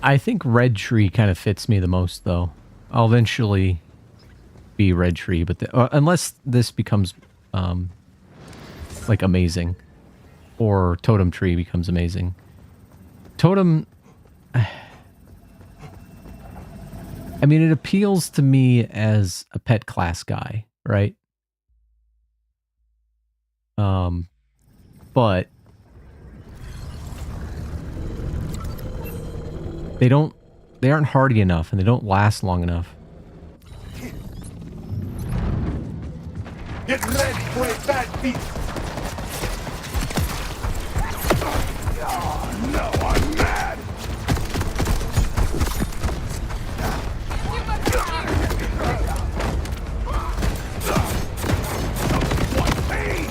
I think Red Tree kind of fits me the most, though. I'll eventually be Red Tree, but unless this becomes like amazing, or Totem Tree becomes amazing. Totem, I mean, it appeals to me as a pet class guy, right? But they aren't hardy enough, and they don't last long enough. Get ready for a bad beat. Oh, no, I'm mad. What pain?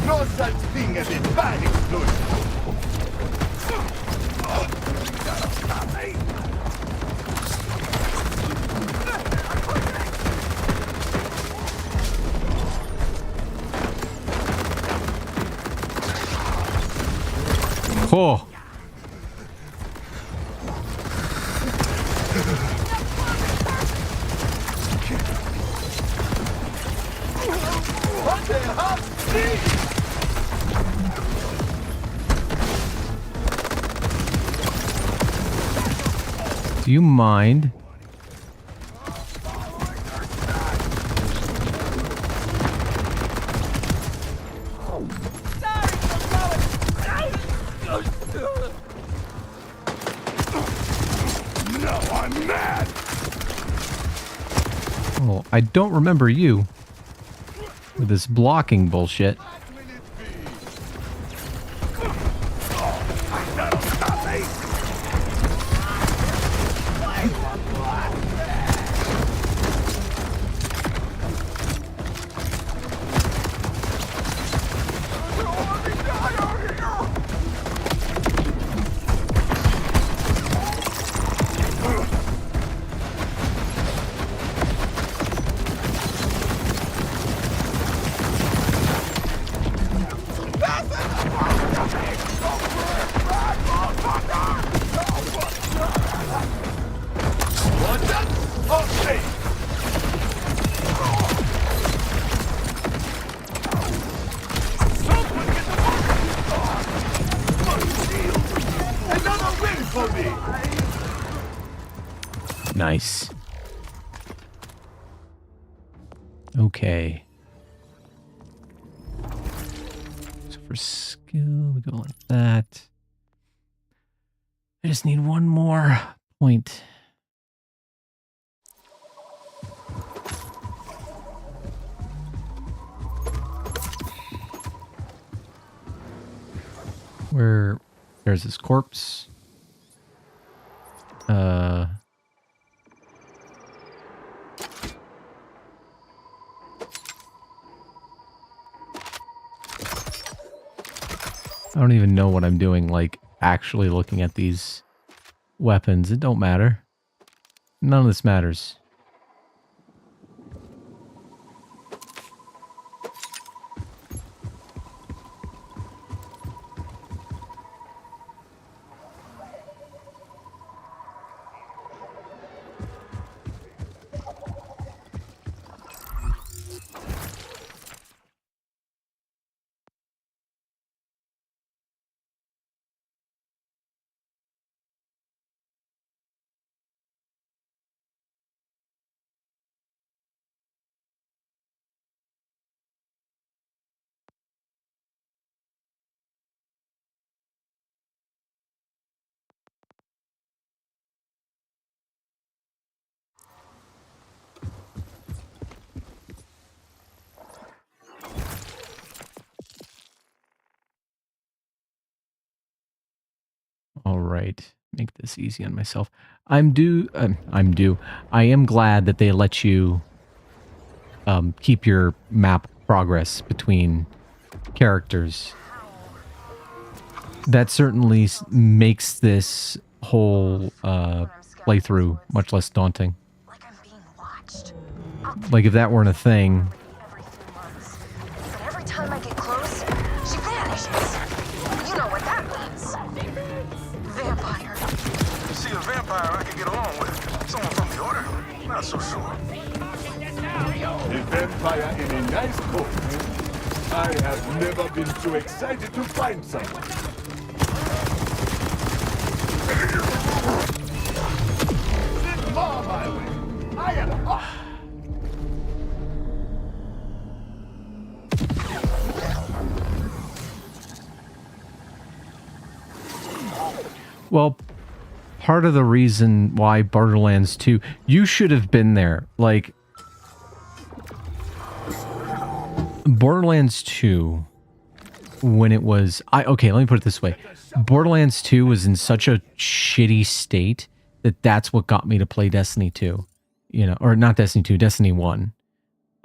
No such thing as a bad explosion. Oh. Do you mind? No, I'm mad. Oh, I don't remember you with this blocking bullshit. All safe! Someone get the my shield! Another win for me! Nice. Okay. So for skill, we go like that. I just need one more point. Where there's this corpse. I don't even know what I'm doing, like, actually looking at these weapons. It don't matter. None of this matters. All right, make this easy on myself. I am glad that they let you keep your map progress between characters. That certainly makes this whole playthrough much less daunting. Like I'm being watched. Like if that weren't a thing. Every 3 months. But every time I get close, she vanishes. You know what that means. Vampire. See, a vampire I can get along with. Someone from the Order? Not so sure. A vampire in a nice coat. I have never been so excited to find someone. Sit far my way. I am off. Well, part of the reason why Borderlands 2, you should have been there. Like, Borderlands 2, when it was... okay, let me put it this way. Borderlands 2 was in such a shitty state that that's what got me to play Destiny 2. You know, or not Destiny 2, Destiny 1.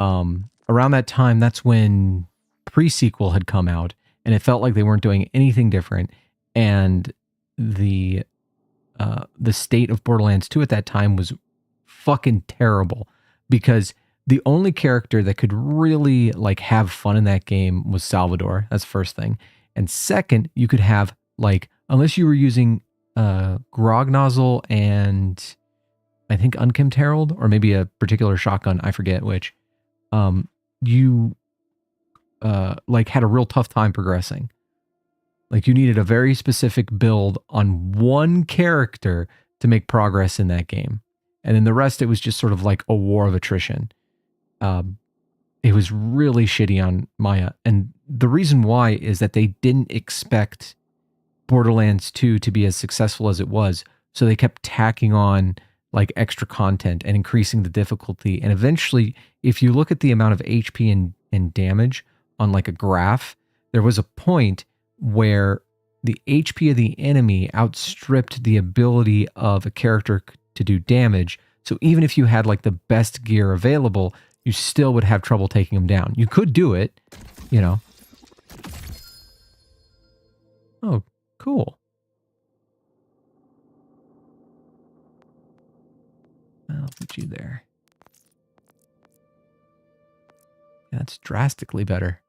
Around that time, that's when pre-sequel had come out, and it felt like they weren't doing anything different, and the state of Borderlands 2 at that time was fucking terrible, because the only character that could really like have fun in that game was Salvador. That's the first thing. And second, you could have like, unless you were using Grog Nozzle and I think Unkempt Herald, or maybe a particular shotgun, I forget which, you like had a real tough time progressing. Like you needed a very specific build on one character to make progress in that game. And then the rest, it was just sort of like a war of attrition. It was really shitty on Maya. And the reason why is that they didn't expect Borderlands 2 to be as successful as it was. So they kept tacking on like extra content and increasing the difficulty. And eventually, if you look at the amount of HP and damage on like a graph, there was a point where the HP of the enemy outstripped the ability of a character to do damage. So even if you had like the best gear available, you still would have trouble taking them down. You could do it, you know. Oh, cool. I'll put you there. Yeah, that's drastically better.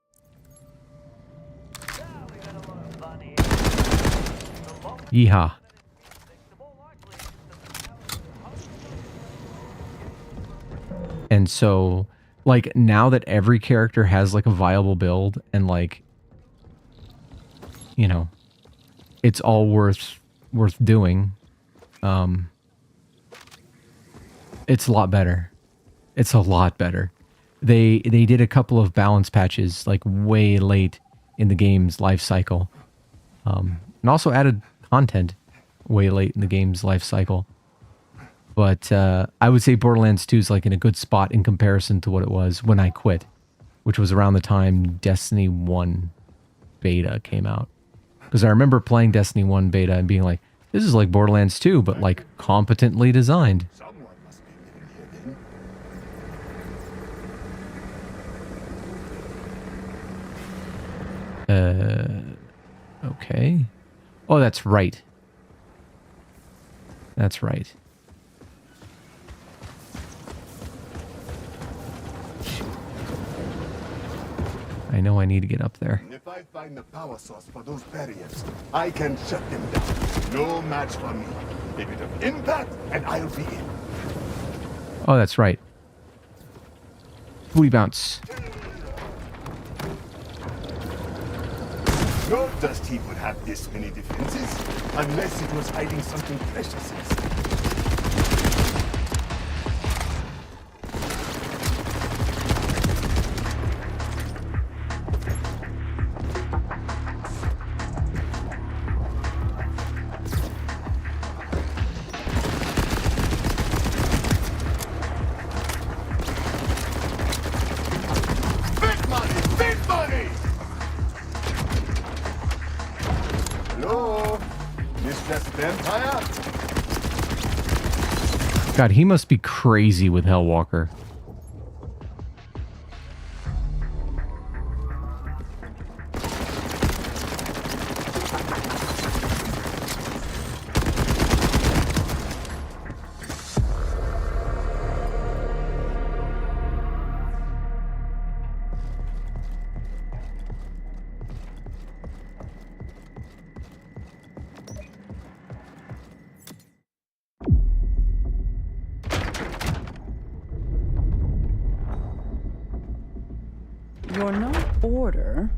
Yeehaw. And so, like, now that every character has, like, a viable build and, like, you know, it's all worth doing, it's a lot better. It's a lot better. They did a couple of balance patches, like, way late in the game's life cycle. And also added content way late in the game's life cycle. But I would say Borderlands 2 is like in a good spot in comparison to what it was when I quit, which was around the time Destiny 1 beta came out. Because I remember playing Destiny 1 beta and being like, this is like Borderlands 2, but like competently designed. Someone must be living here then. Okay. Oh, that's right. That's right. I know I need to get up there. If I find the power source for those barriers, I can shut them down. No match for me. A bit of impact, and I'll be in. Oh, that's right. Booty bounce. No dust heap would have this many defenses, unless it was hiding something precious inside. Big money! Big money! Hello? Mr. Vampire? God, he must be crazy with Hellwalker. You're not Order,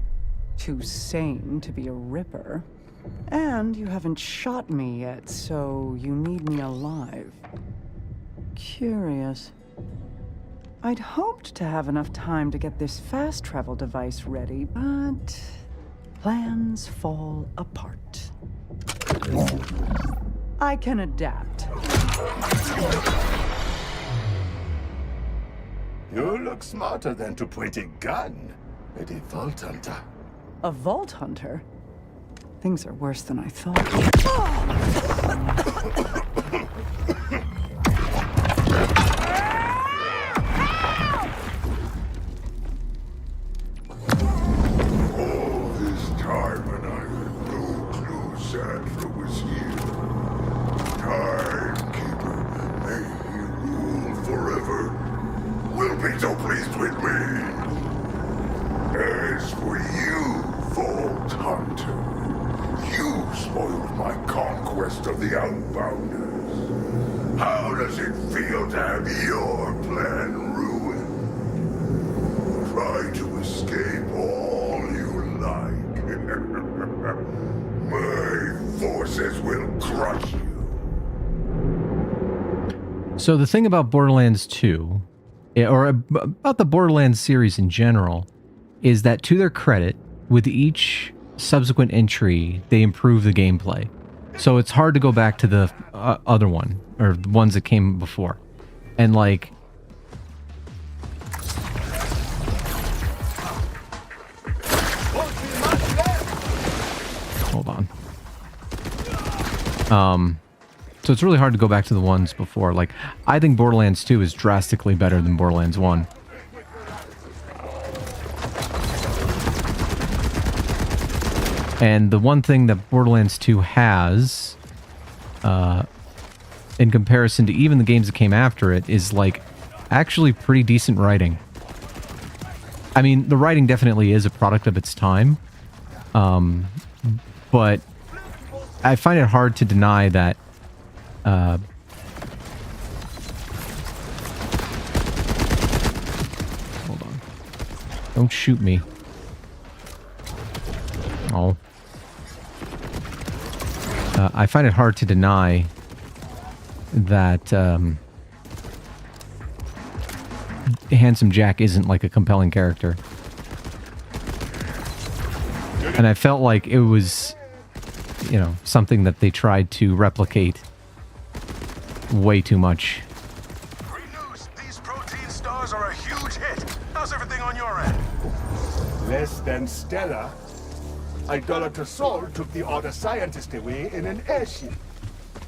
too sane to be a Ripper, and you haven't shot me yet, so you need me alive. Curious. I'd hoped to have enough time to get this fast travel device ready, but plans fall apart. I can adapt. You look smarter than to point a gun at a Vault Hunter. A Vault Hunter? Things are worse than I thought. All this time and I had no clue Sandra was here. Timekeeper, may he rule forever. Will be so pleased with me. As for you, Vault Hunter, you spoiled my conquest of the Outbounders. How does it feel to have your plan ruined? Try to escape all you like. My forces will crush you. So the thing about Borderlands 2, or about the Borderlands series in general, is that to their credit, with each subsequent entry, they improve the gameplay. So it's hard to go back to the other one, or the ones that came before. And like... Hold on. So it's really hard to go back to the ones before. Like, I think Borderlands 2 is drastically better than Borderlands 1. And the one thing that Borderlands 2 has, in comparison to even the games that came after it, is, like, actually pretty decent writing. I mean, the writing definitely is a product of its time, but I find it hard to deny that Don't shoot me. Oh. I find it hard to deny that Handsome Jack isn't like a compelling character. And I felt like it was, you know, something that they tried to replicate way too much. Great news. These protein stars are a huge hit. How's everything on your end? Less than stellar. Idolater Sol took the Order scientist away in an airship.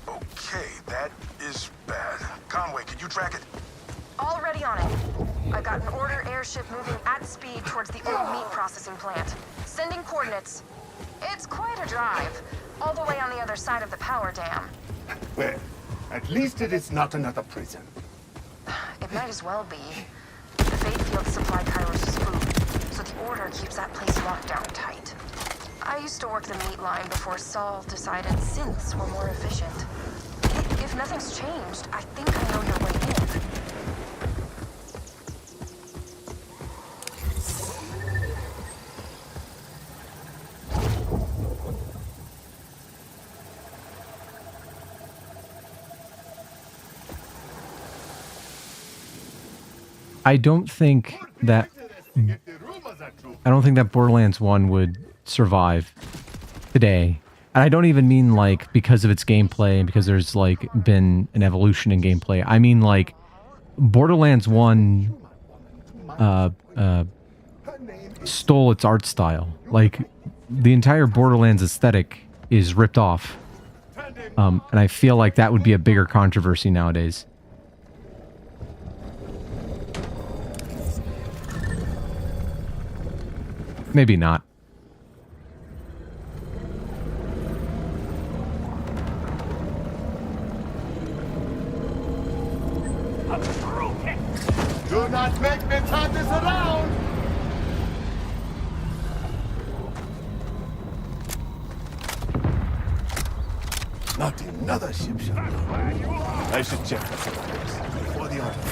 Okay, that is bad. Conway, can you track it? Already on it. I got an Order airship moving at speed towards the old meat processing plant. Sending coordinates. It's quite a drive. All the way on the other side of the power dam. Well, at least it is not another prison. It might as well be. The Fate Field supplied Kairos' food, so the Order keeps that place locked down tight. I used to work the meat line before Saul decided synths were more efficient. If nothing's changed, I think I know your way in. I don't think that Borderlands 1 would survive today. And I don't even mean like because of its gameplay and because there's like been an evolution in gameplay. I mean like Borderlands 1 stole its art style. Like the entire Borderlands aesthetic is ripped off. And I feel like that would be a bigger controversy nowadays. Maybe not. Do not make me turn this around! Not another ship shot. I should check the survivors before the order.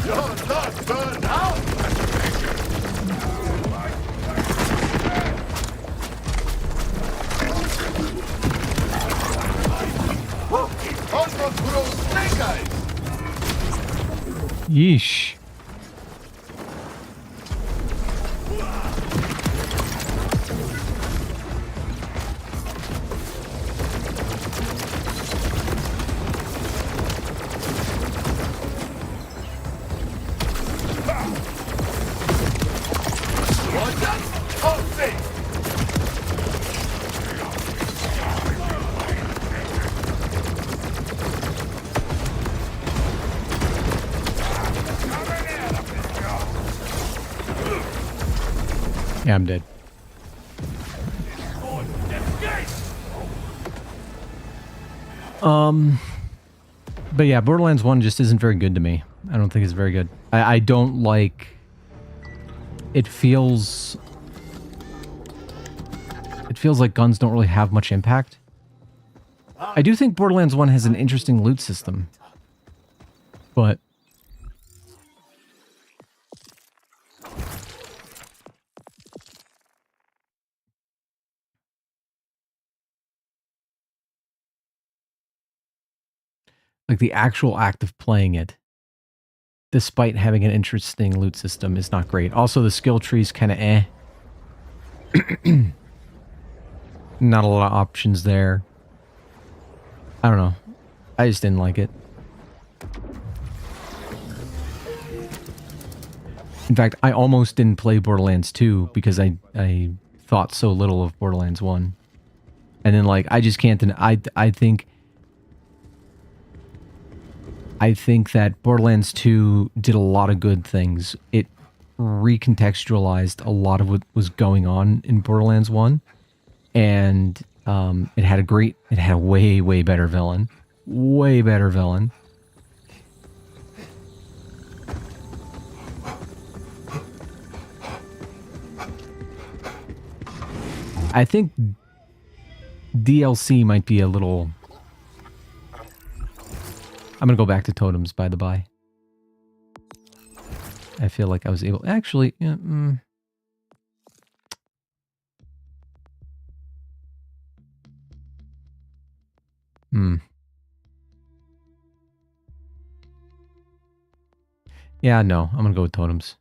You're not burned out! Whoa! Almost through snake eyes! Yeesh. Yeah, I'm dead. But yeah, Borderlands 1 just isn't very good to me. I don't think it's very good. I don't like... It feels like guns don't really have much impact. I do think Borderlands 1 has an interesting loot system. But... like the actual act of playing it, despite having an interesting loot system, is not great. Also, the skill tree's kind of eh. Not a lot of options there. I don't know. I just didn't like it. In fact, I almost didn't play Borderlands 2 because I thought so little of Borderlands 1. And then, like, I just can't deny... I think that Borderlands 2 did a lot of good things. It recontextualized a lot of what was going on in Borderlands 1. And it had a way, way better villain. Way better villain. I think DLC might be a little... I'm gonna go back to totems, by the by. I feel like I was able... Actually, yeah, Yeah, no. I'm gonna go with totems.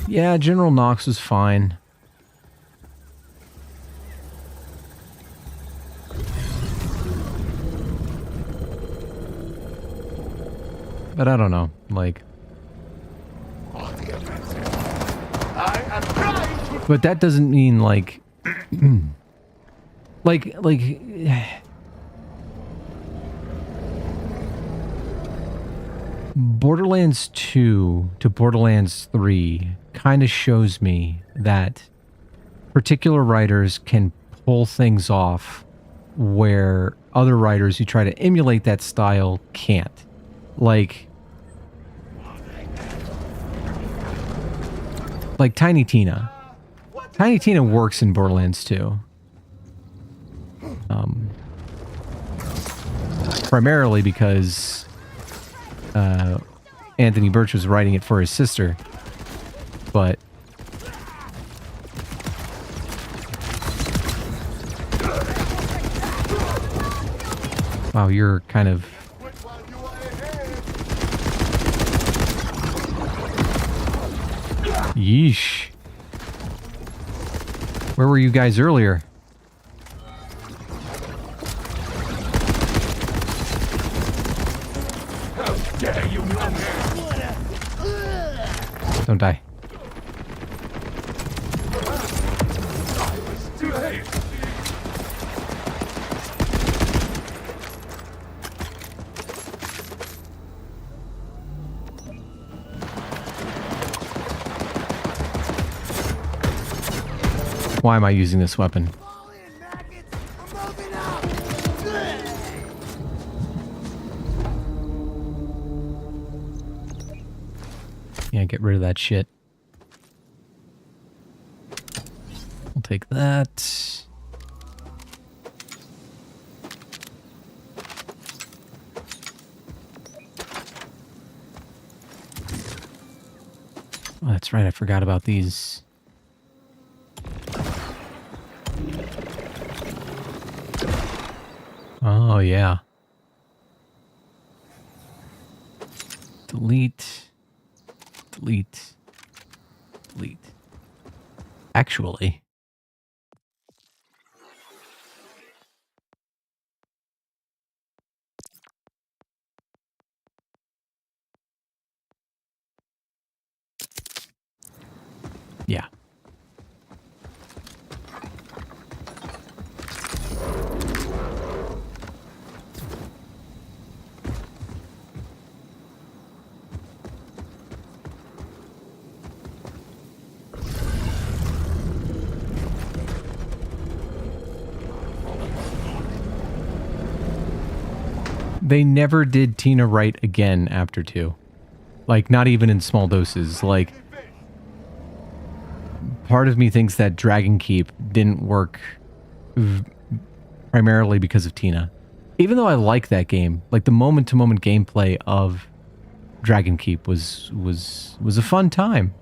Yeah, General Knox was fine. But I don't know, like... But that doesn't mean, like... like... Borderlands 2 to Borderlands 3 kind of shows me that particular writers can pull things off where other writers who try to emulate that style can't. Like Tiny Tina. Tiny Tina works in Borderlands 2. Primarily because Anthony Birch was writing it for his sister. But wow, you're kind of... Yeesh. Where were you guys earlier? Don't die. Why am I using this weapon? Yeah, get rid of that shit. I'll take that. Oh, that's right, I forgot about these. Oh, yeah. Delete. Delete. Delete. Actually. Yeah. They never did Tina right again after 2. Like, not even in small doses. Like, part of me thinks that Dragon Keep didn't work primarily because of Tina. Even though I like that game, like the moment-to-moment gameplay of Dragon Keep was a fun time.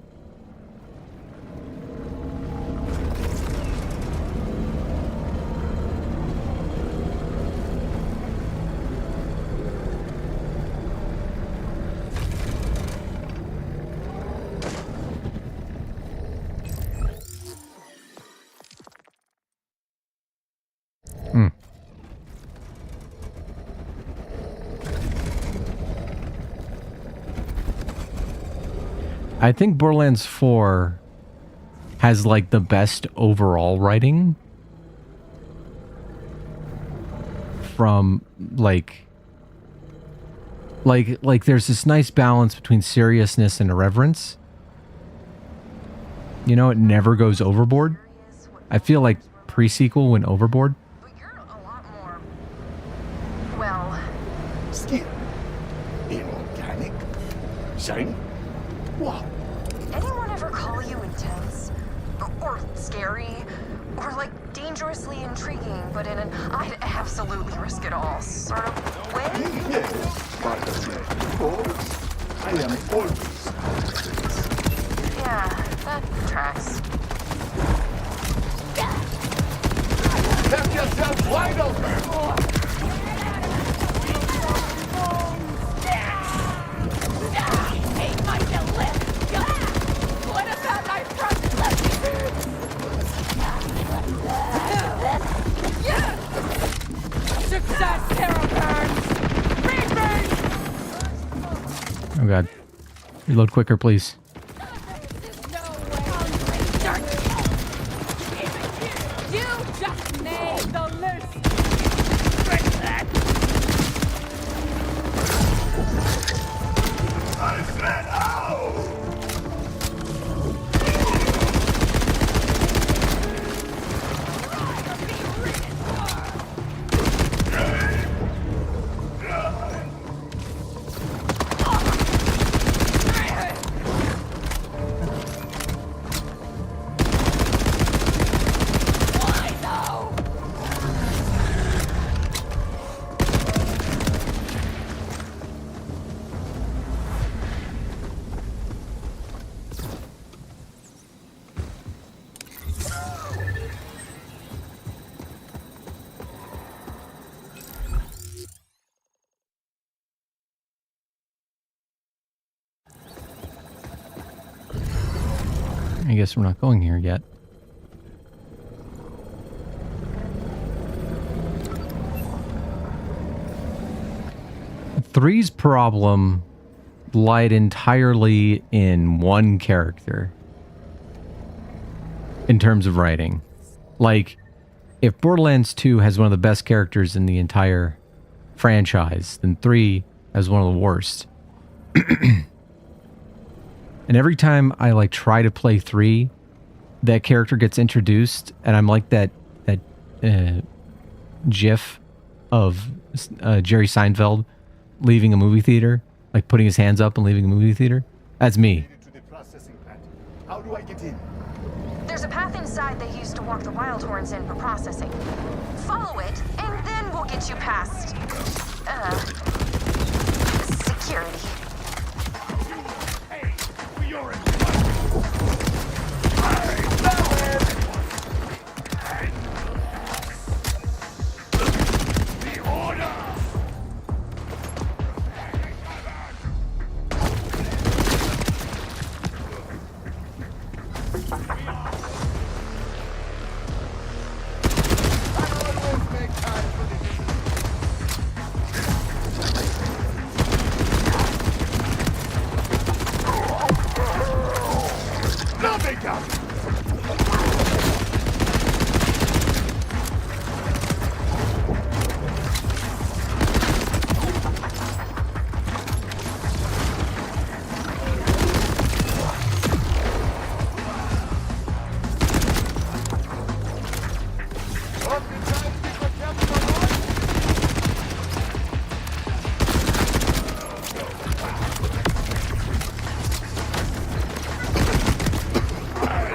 I think Borderlands 4 has like the best overall writing from like there's this nice balance between seriousness and irreverence. You know, it never goes overboard. I feel like pre-sequel went overboard. But you're a lot more... well... Skin. Inorganic. Shiny. Wow. Anyone ever call you intense? Or scary? Or like dangerously intriguing, but in an I'd absolutely risk it all sort of way? Yes, but of course, I am always. Yeah, that tracks. Left yourself wide open. Ain't my delicious. What about my front Success, Terror Burns! Oh god. Reload quicker, please. You just made the list! I said ow! I guess we're not going here yet. Three's problem lied entirely in one character in terms of writing. Like, if Borderlands 2 has one of the best characters in the entire franchise, then 3 has one of the worst. And every time I like try to play 3, that character gets introduced, and I'm like that GIF of Jerry Seinfeld leaving a movie theater, like putting his hands up and leaving a movie theater. That's me. To the processing plant. How do I get in? There's a path inside they used to walk the wild horns in for processing. Follow it, and then we'll get you past... security. Hey, you're in the order!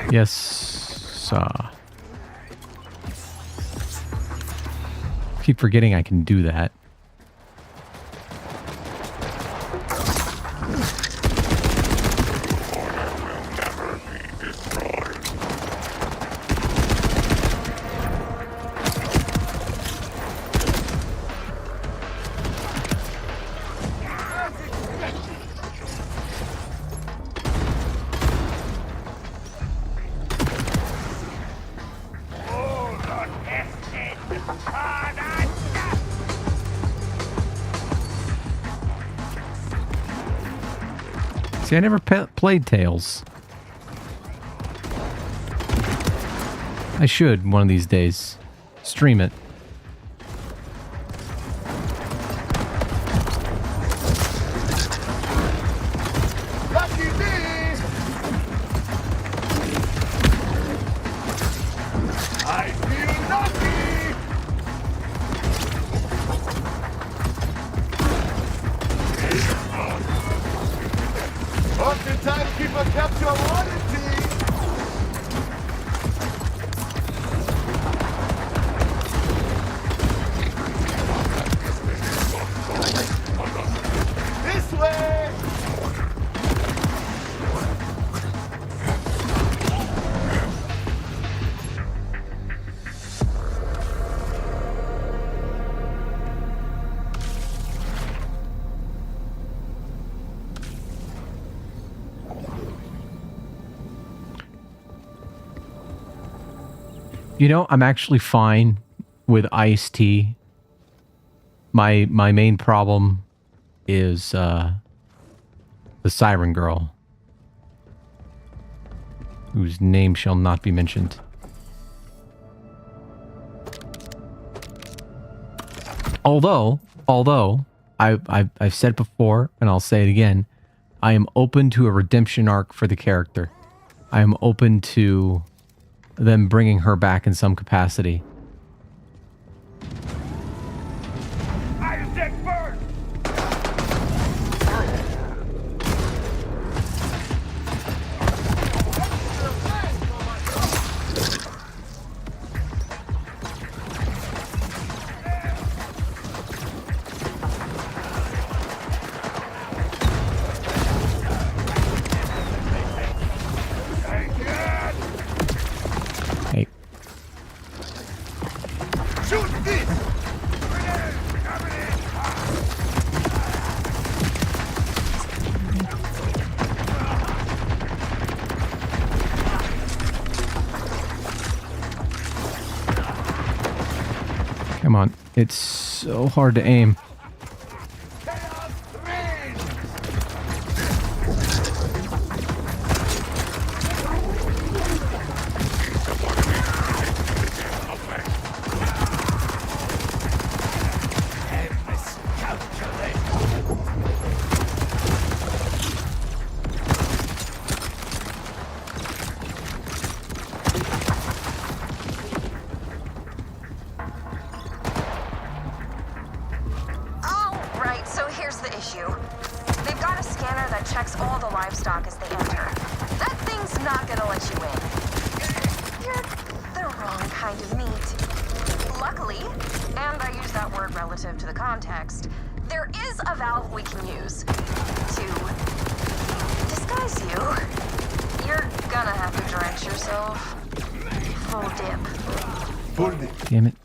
Yes. Keep forgetting I can do that. See, I never played Tales. I should one of these days. Stream it. Lucky me! I feel lucky! Hope the timekeeper kept your warranty! This way! You know, I'm actually fine with iced tea. My main problem is the siren girl, whose name shall not be mentioned. Although I've said before, and I'll say it again, I am open to a redemption arc for the character. I am open to them bringing her back in some capacity. Isaac first! Hey. Shoot this! Come on. It's so hard to aim. Right, so here's the issue. They've got a scanner that checks all the livestock as they enter. That thing's not gonna let you in. You're the wrong kind of meat. Luckily, and I use that word relative to the context, there is a valve we can use to disguise you. You're gonna have to drench yourself. Full dip. Hold it. Damn it.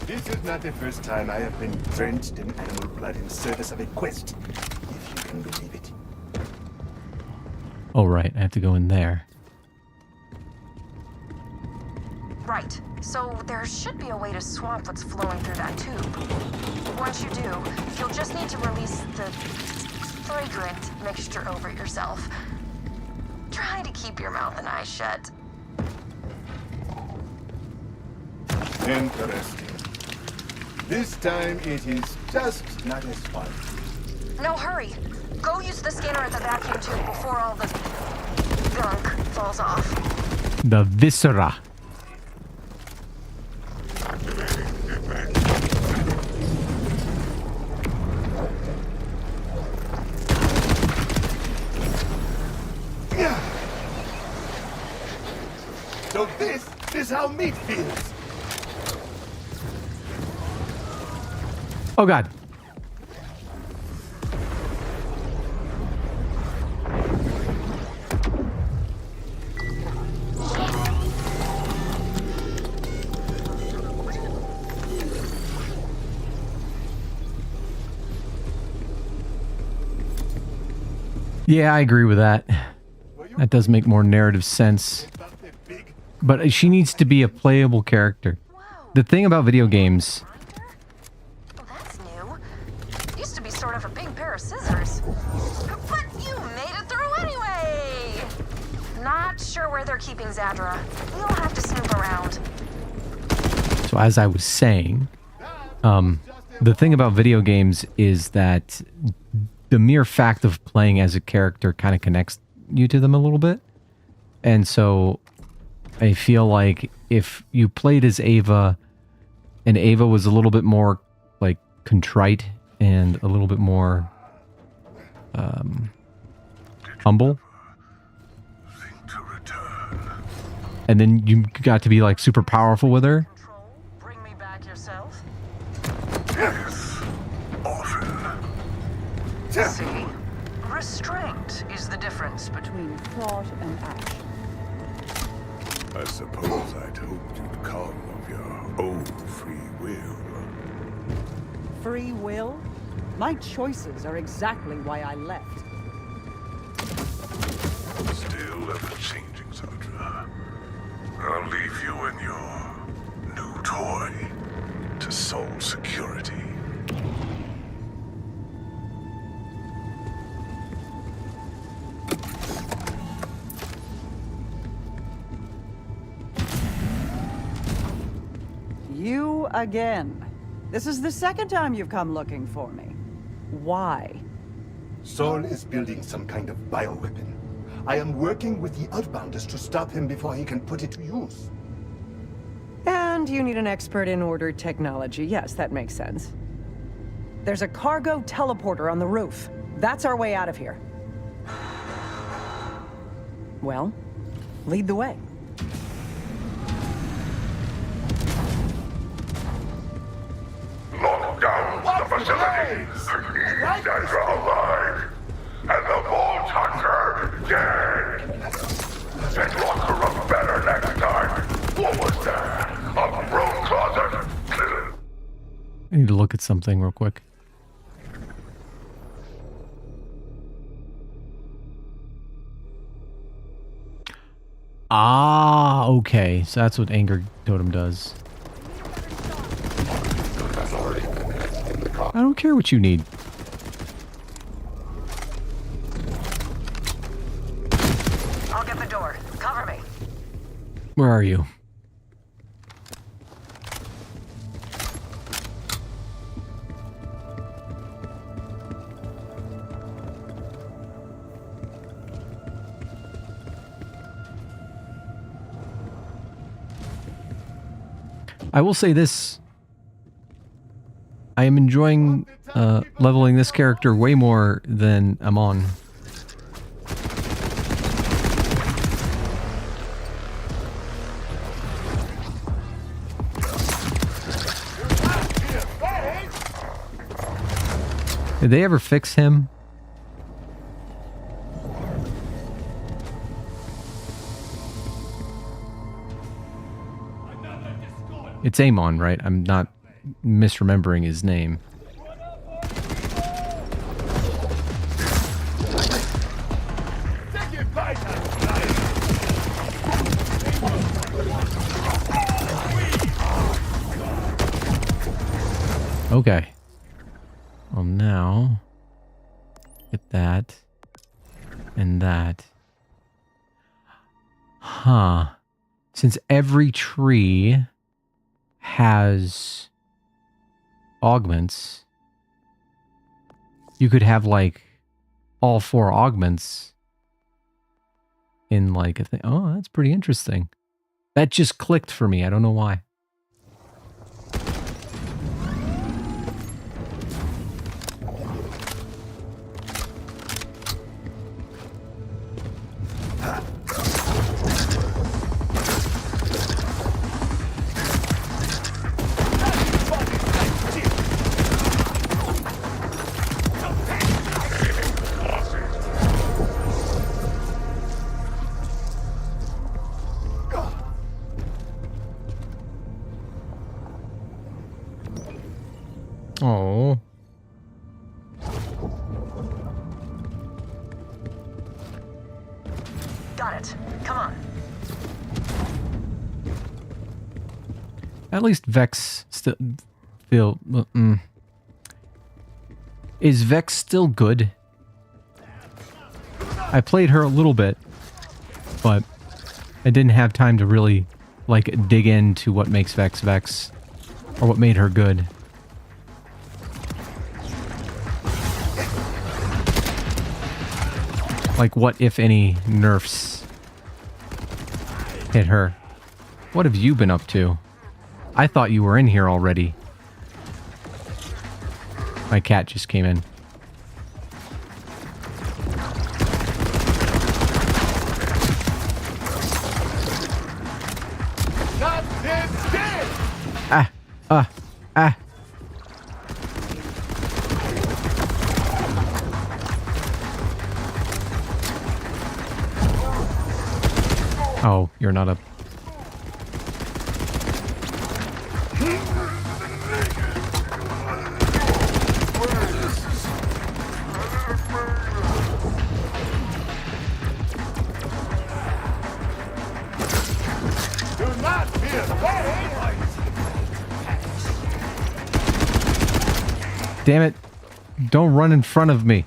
This is not the first time I have been drenched in animal blood in service of a quest, if you can believe it. Oh, right. I have to go in there. Right. So there should be a way to swamp what's flowing through that tube. Once you do, you'll just need to release the fragrant mixture over yourself. Try to keep your mouth and eyes shut. Interesting. This time it is just not as fun. No, hurry. Go use the scanner at the vacuum tube before all the gunk falls off. The viscera. So this is how meat feels. Oh, God. Yeah, I agree with that. That does make more narrative sense. But she needs to be a playable character. The thing about video games... Well, that's new. Used to be sort of a big pair of scissors. But you made it through anyway! Not sure where where they're keeping Zadra. You'll have to snoop around. So as I was saying, the thing about video games is that the mere fact of playing as a character kind of connects you to them a little bit. And so I feel like if you played as Ava and Ava was a little bit more like contrite and a little bit more humble, and then you got to be like super powerful with her. Bring me back yourself. Yes, often. See? Restraint is the difference between thought and action. I suppose I'd hoped you'd call of your own free will. Free will? My choices are exactly why I left. Still ever-changing, Zadra. I'll leave you and your new toy to Soul Security. You again. This is the second time you've come looking for me. Why? Saul is building some kind of bioweapon. I am working with the Outbounders to stop him before he can put it to use. And you need an expert in order technology. Yes, that makes sense. There's a cargo teleporter on the roof. That's our way out of here. Well, lead the way. Lock down the facility! Keep Zadra alive! And the Vault Hunter dead! And lock her up better next time! What was that? A broom closet? I need to look at something real quick. Ah, okay. So that's what Anger Totem does. I don't care what you need. I'll get the door. Cover me. Where are you? I will say this. I am enjoying leveling this character way more than I'm on. Did they ever fix him? It's Amon, right? I'm not misremembering his name. Okay. Well, now get that and that. Huh. Since every tree has augments, you could have like all 4 augments in like a thing. Oh, that's pretty interesting. That just clicked for me. I don't know why. Oh. Got it. Come on. At least Vex still feel. Is Vex still good? I played her a little bit, but I didn't have time to really, like, dig into what makes Vex Vex, or what made her good. Like, what, if any, nerfs hit her? What have you been up to? I thought you were in here already. My cat just came in. Ah. Oh, you're not a... Do not be afraid! Damn it. Don't run in front of me.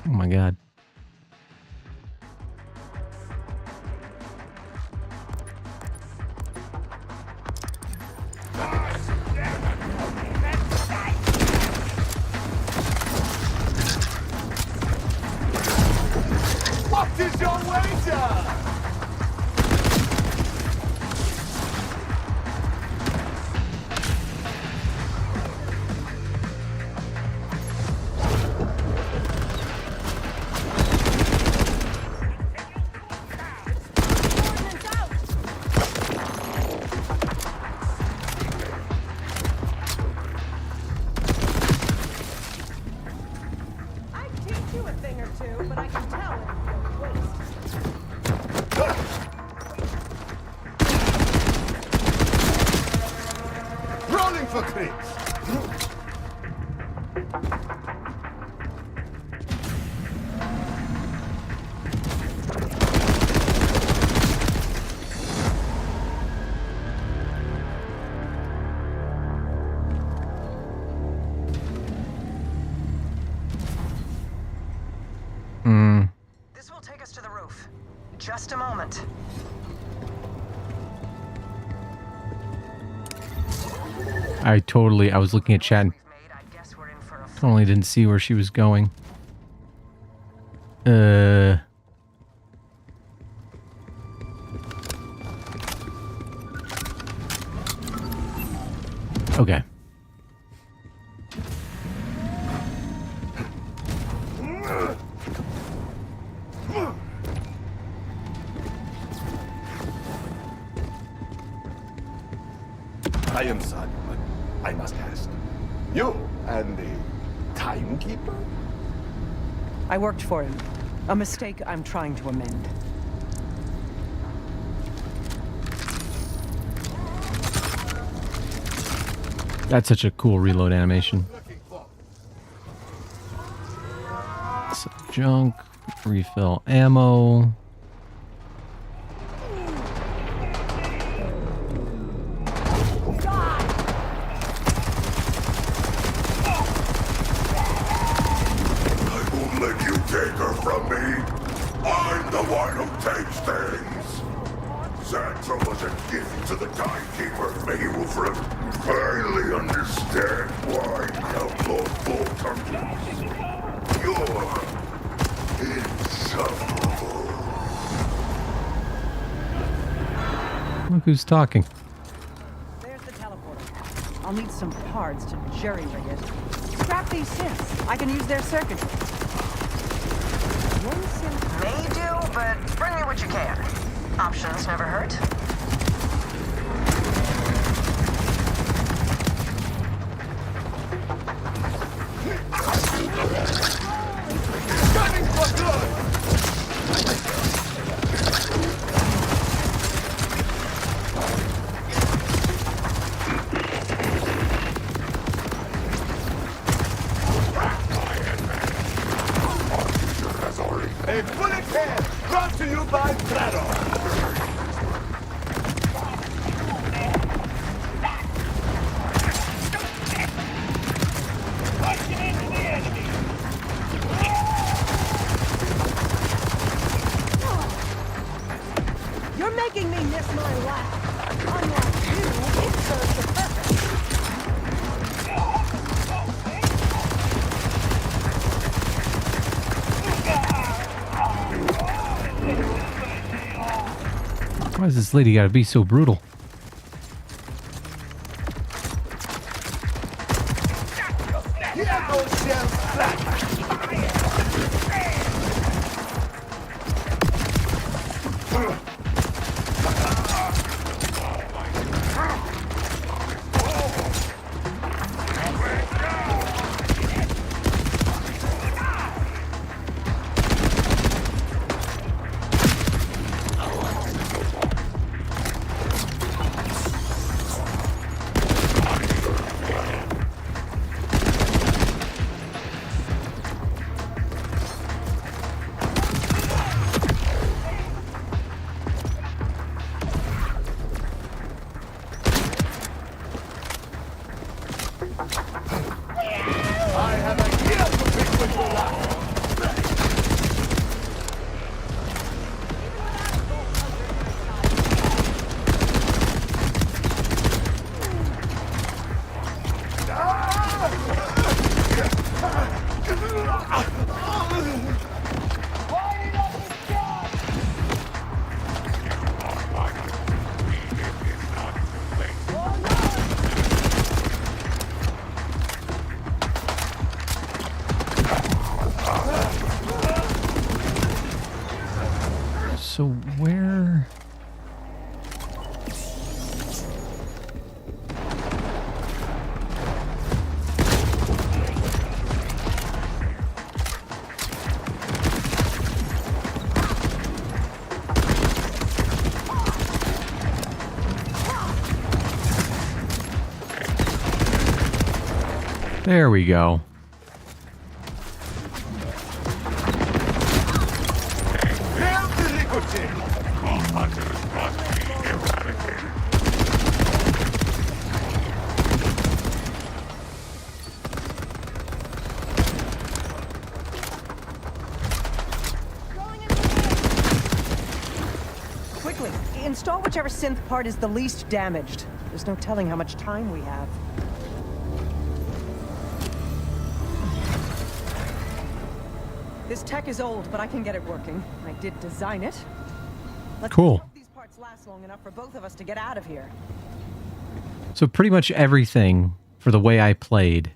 Oh my god. What is your wager? Rolling for creeps. This will take us to the roof. Just a moment. I was looking at chat and totally didn't see where she was going. Okay. I am sorry, but I must ask. You and the timekeeper? I worked for him. A mistake I'm trying to amend. That's such a cool reload animation. Some junk, refill ammo. Let you take her from me. I'm the one who takes things. Sansa was a gift to the timekeeper. Maybe you will finally understand why outlaw Vault Hunters. You're insufferable. Look who's talking. There's the teleporter. I'll need some parts to jerry-rig it. Scrap these synths. I can use their circuitry. May do, but bring me what you can. Options never hurt. Gunning for good! a bullet hell brought to you by Prado. You're making me miss my laugh. Unlike you, it serves the purpose. Why does this lady gotta be so brutal? Here goes shells flat. I have a deal to pick with your life. So where? There we go. Quickly, install whichever synth part is the least damaged. There's no telling how much time we have. This tech is old, but I can get it working. I did design it. Let's Cool. hope these parts last long enough for both of us to get out of here. So pretty much everything for the way I played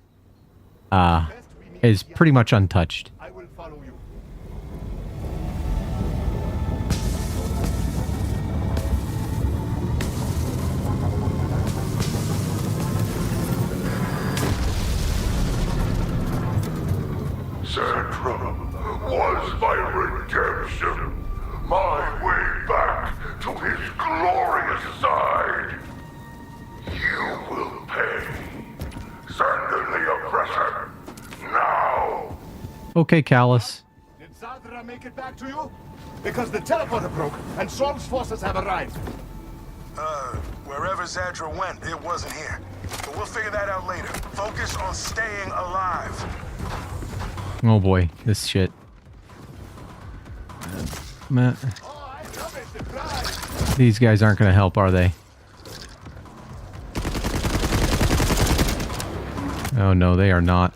is pretty much untouched. I will follow you. Sandra was my redemption. My way back to his glorious side. You will pay. Send in the oppressor. Now. Okay, Callus. Did Zadra make it back to you? Because the teleporter broke and Saul's forces have arrived. Wherever Zadra went, it wasn't here. But we'll figure that out later. Focus on staying alive. Oh boy, this shit. Man. These guys aren't gonna help, are they? Oh no, they are not.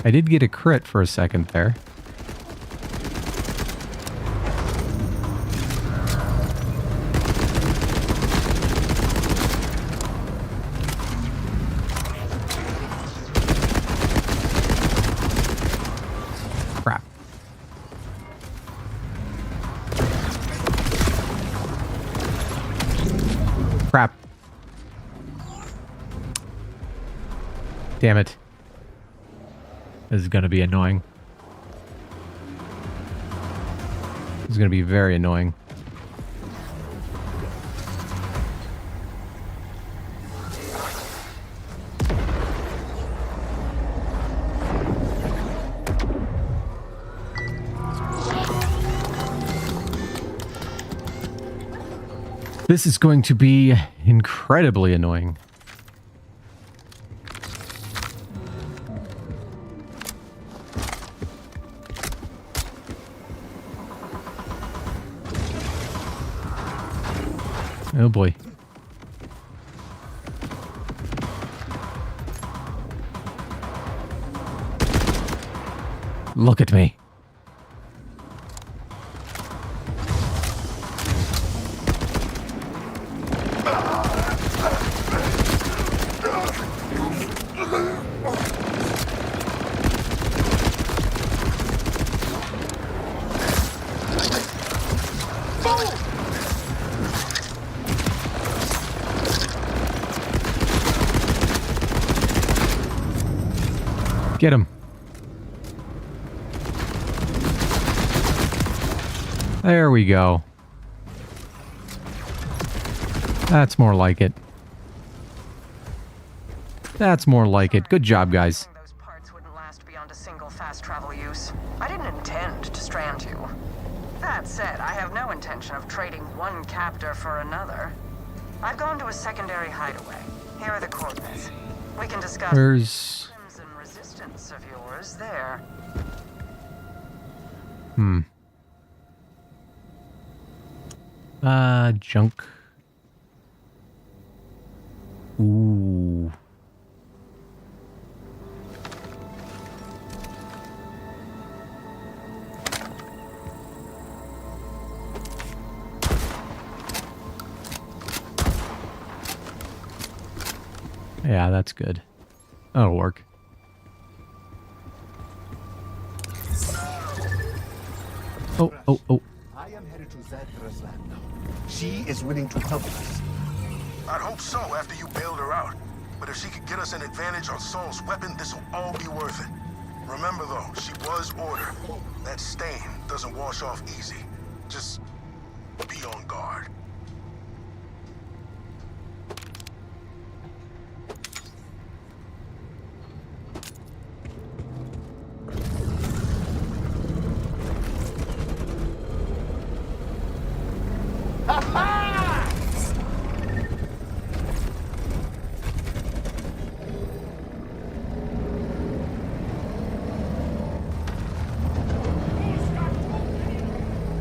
I did get a crit for a second there. Crap. Crap. Damn it. This is going to be annoying. This is going to be very annoying. This is going to be incredibly annoying. Oh boy. Look at me. Get him. There we go. That's more like it. That's more like it. Good job, guys. Those parts wouldn't last beyond a single fast travel use. I didn't intend to strand you. That said, I have no intention of trading one captor for another. I've gone to a secondary hideaway. Here are the coordinates. We can discuss Where's... crimson resistance of yours there. Junk. Ooh. Yeah, that's good. That'll work. Oh. I am headed to Zadra's land now. She is willing to help us. I'd hope so after you bailed her out. But if she could get us an advantage on Saul's weapon, this'll all be worth it. Remember though, she was Order. That stain doesn't wash off easy. Just be on guard.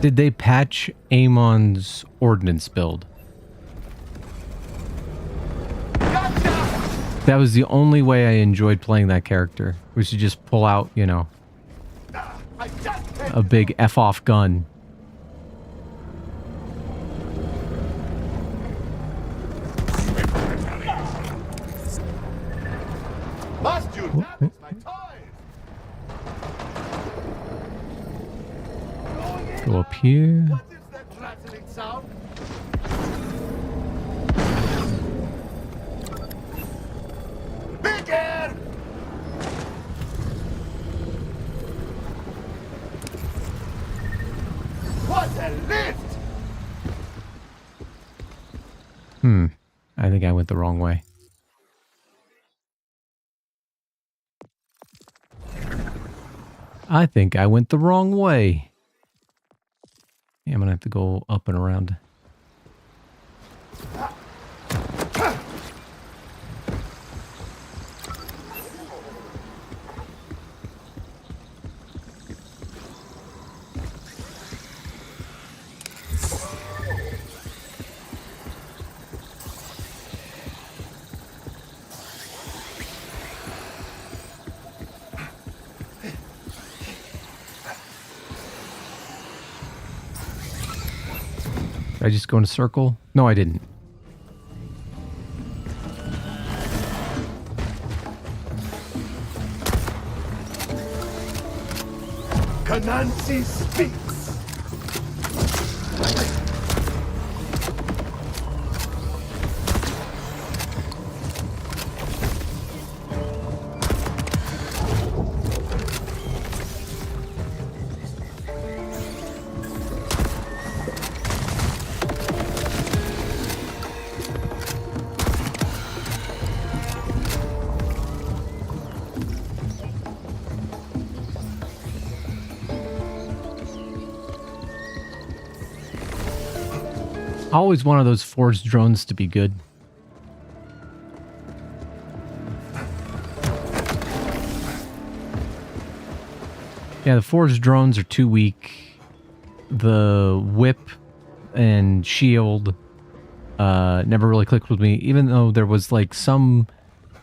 Did they patch Amon's ordnance build? That was the only way I enjoyed playing that character, was to just pull out, you know, a big F-off gun. Must you damage my toys? Go up here. What is that rattling sound? Big air! What a lift! I think I went the wrong way. I think I went the wrong way. Yeah, I'm gonna have to go up and around. Did I just go in a circle? No, I didn't. Canansi speaks. I always wanted those forged drones to be good. Yeah, the forged drones are too weak. The whip and shield never really clicked with me, even though there was like some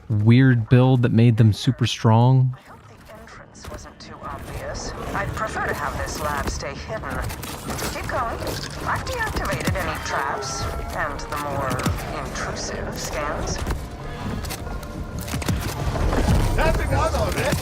weird build that made them super strong. I hope the entrance wasn't too obvious. I'd prefer to have this lab stay hidden. Keep going. I've deactivated any traps and the more intrusive scans. Nothing out of it.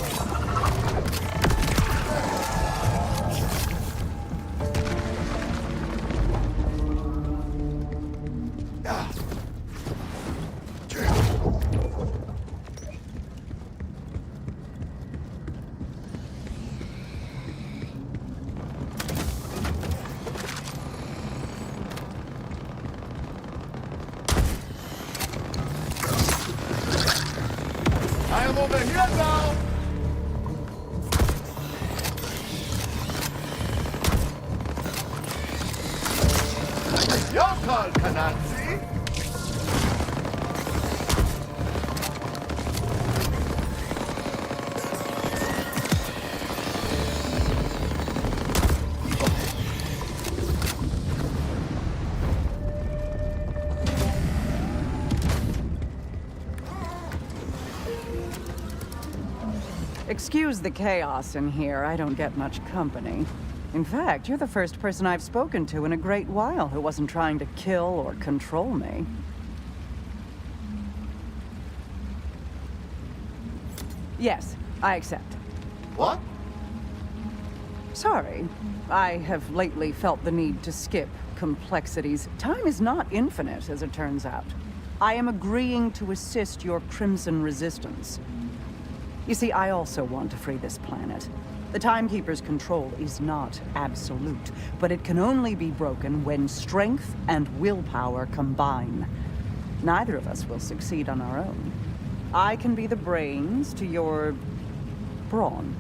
I am over here now. Your call, Kanatsi. Excuse the chaos in here. I don't get much company. In fact, you're the first person I've spoken to in a great while who wasn't trying to kill or control me. Yes, I accept. What? Sorry. I have lately felt the need to skip complexities. Time is not infinite, as it turns out. I am agreeing to assist your Crimson Resistance. You see, I also want to free this planet. The Timekeeper's control is not absolute, but it can only be broken when strength and willpower combine. Neither of us will succeed on our own. I can be the brains to your brawn.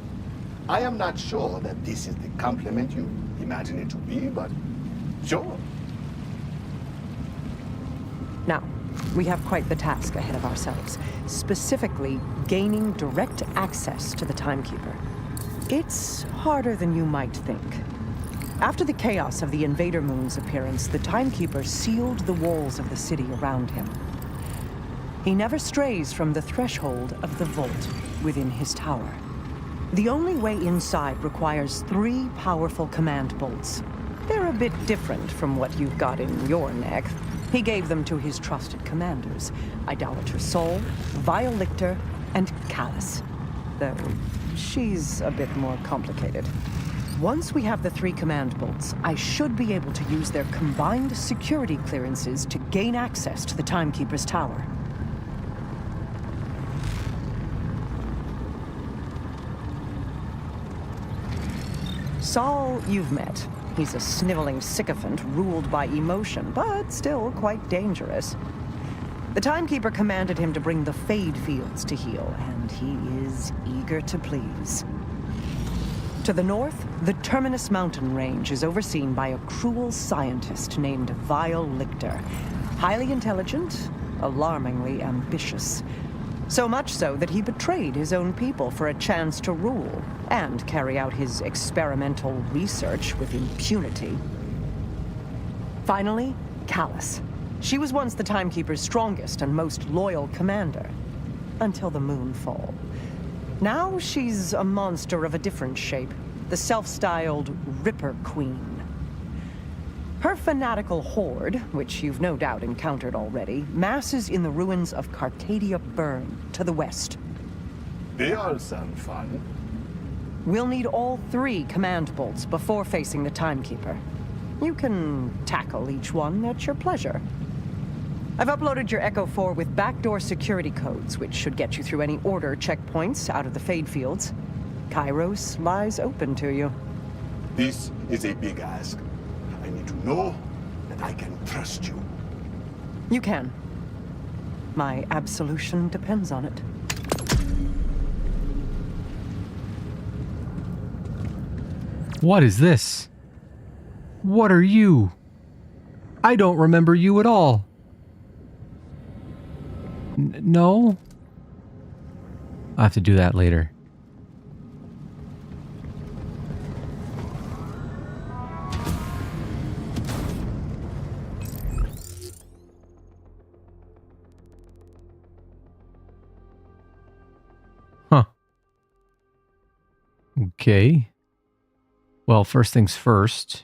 I am not sure that this is the compliment you imagine it to be, but sure. Now, we have quite the task ahead of ourselves. Specifically, gaining direct access to the Timekeeper. It's harder than you might think. After the chaos of the Invader Moon's appearance, the Timekeeper sealed the walls of the city around him. He never strays from the threshold of the vault within his tower. The only way inside requires 3 powerful command bolts. They're a bit different from what you've got in your neck. He gave them to his trusted commanders, Idolater Sol, Vile Lictor, and Callus. Though she's a bit more complicated. Once we have the 3 command bolts, I should be able to use their combined security clearances to gain access to the Timekeeper's tower. Sol, you've met. He's a sniveling sycophant ruled by emotion, but still quite dangerous. The Timekeeper commanded him to bring the Fade Fields to heal, and he is eager to please. To the north, the Terminus mountain range is overseen by a cruel scientist named Vile Lictor. Highly intelligent, alarmingly ambitious. So much so that he betrayed his own people for a chance to rule and carry out his experimental research with impunity. Finally, Callus. She was once the Timekeeper's strongest and most loyal commander, until the Moonfall. Now she's a monster of a different shape, the self-styled Ripper Queen. Her fanatical horde, which you've no doubt encountered already, masses in the ruins of Carcadia Burn, to the west. They all sound fun. We'll need all 3 command bolts before facing the Timekeeper. You can tackle each one at your pleasure. I've uploaded your Echo 4 with backdoor security codes, which should get you through any order checkpoints out of the Fade Fields. Kairos lies open to you. This is a big ask. I need to know that I can trust you. You can. My absolution depends on it. What is this? What are you? I don't remember you at all. No? I'll have to do that later. Huh. Okay. Well, first things first.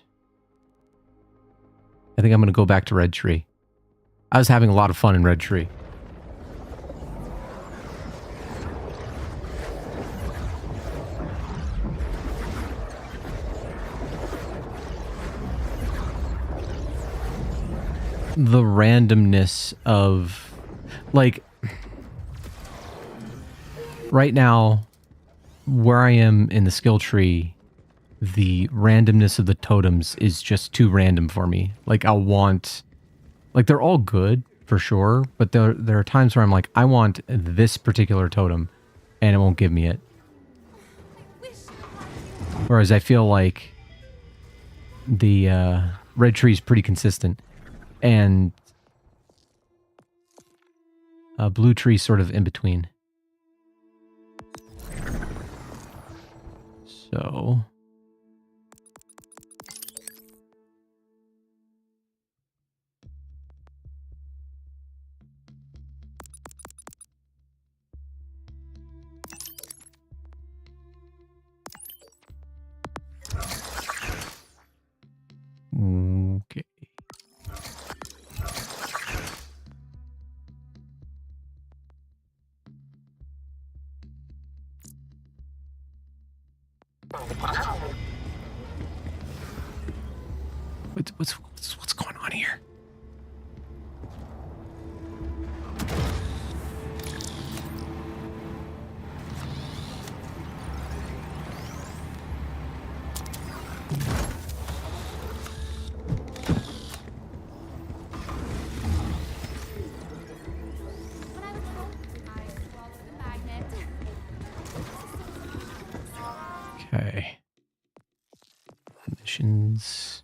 I think I'm going to go back to Red Tree. I was having a lot of fun in Red Tree. The randomness of, like, right now, where I am in the skill tree, the randomness of the totems is just too random for me. Like, I'll want, like, they're all good for sure, but there are times where I'm like, I want this particular totem, and it won't give me it. Whereas I feel like the red tree is pretty consistent, and blue tree sort of in between. So okay. What's going on here? Okay. Missions.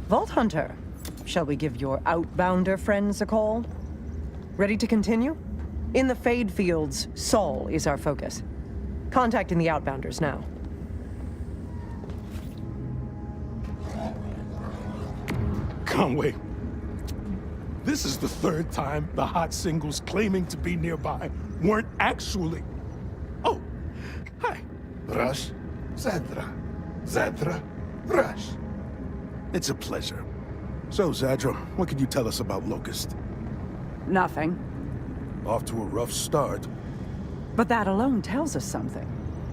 Vault Hunter, shall we give your outbounder friends a call? Ready to continue? In the Fade Fields, Saul is our focus. Contacting the outbounders now. Conway, this is the third time the hot singles claiming to be nearby weren't actually... Oh, hi. Rush, Zadra. Zadra, Rush. It's a pleasure. So, Zadra, what can you tell us about Locust? Nothing. Off to a rough start. But that alone tells us something.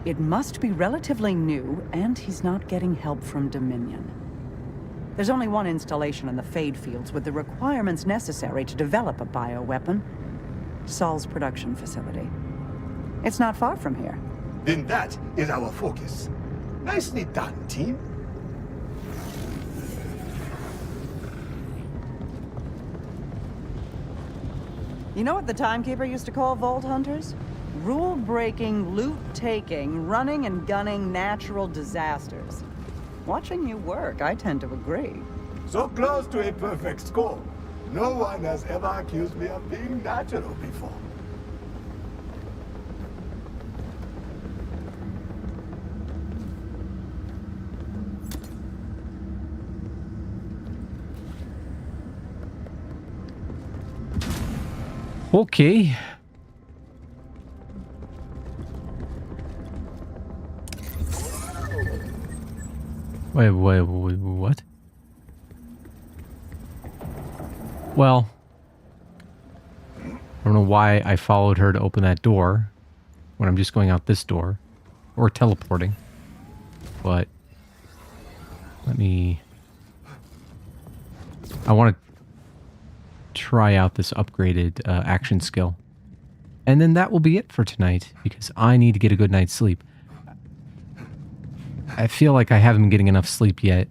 It must be relatively new, and he's not getting help from Dominion. There's only one installation in the Fade Fields with the requirements necessary to develop a bioweapon. Saul's production facility. It's not far from here. Then that is our focus. Nicely done, team. You know what the Timekeeper used to call Vault Hunters? Rule-breaking, loot-taking, running and gunning natural disasters. Watching you work, I tend to agree. So close to a perfect score. No one has ever accused me of being natural before. Okay. Wait, what? Well, I don't know why I followed her to open that door when I'm just going out this door or teleporting. But I want to try out this upgraded action skill. And then that will be it for tonight because I need to get a good night's sleep. I feel like I haven't been getting enough sleep yet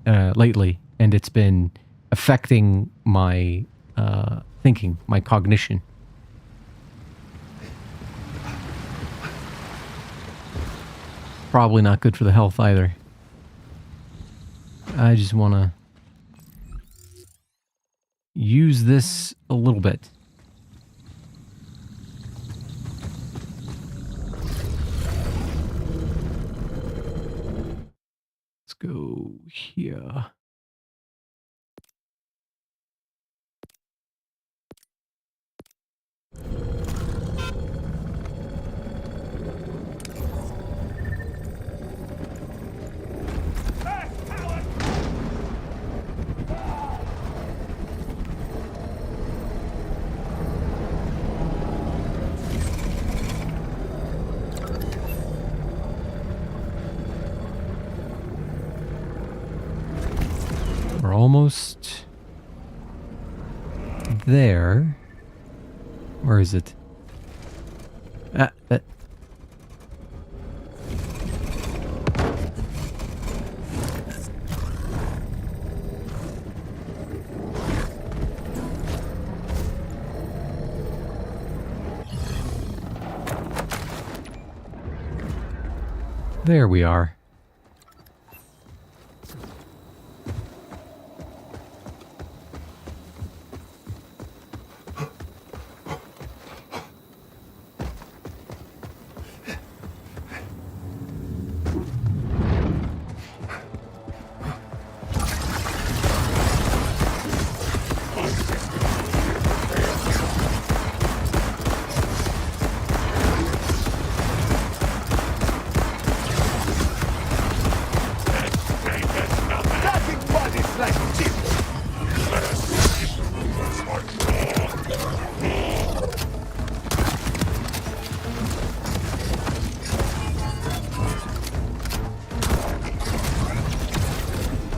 lately, and it's been affecting my thinking, my cognition. Probably not good for the health either. I just want to use this a little bit. Let's go here. We're almost there. Where is it? There we are.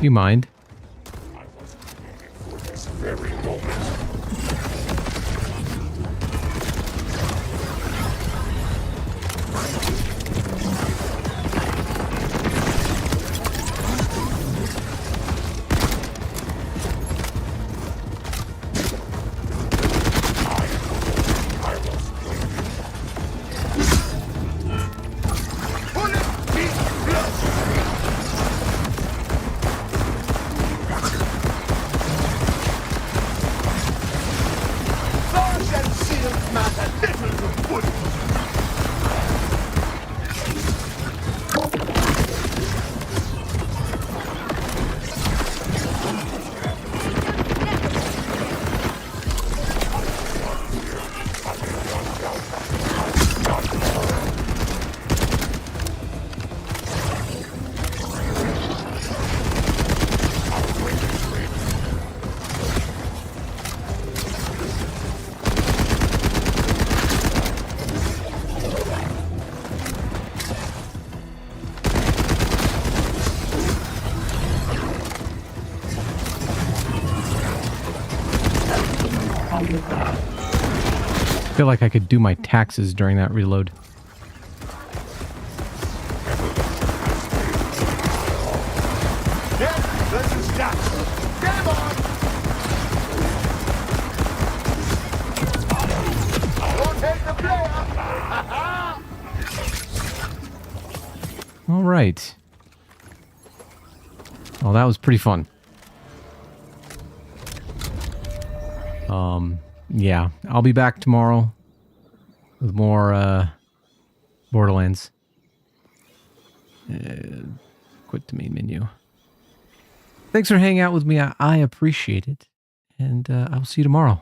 You mind? I feel like I could do my taxes during that reload. All right. Well, that was pretty fun. Yeah, I'll be back tomorrow with more Borderlands. Quit the main menu. Thanks for hanging out with me. I appreciate it. And I'll see you tomorrow.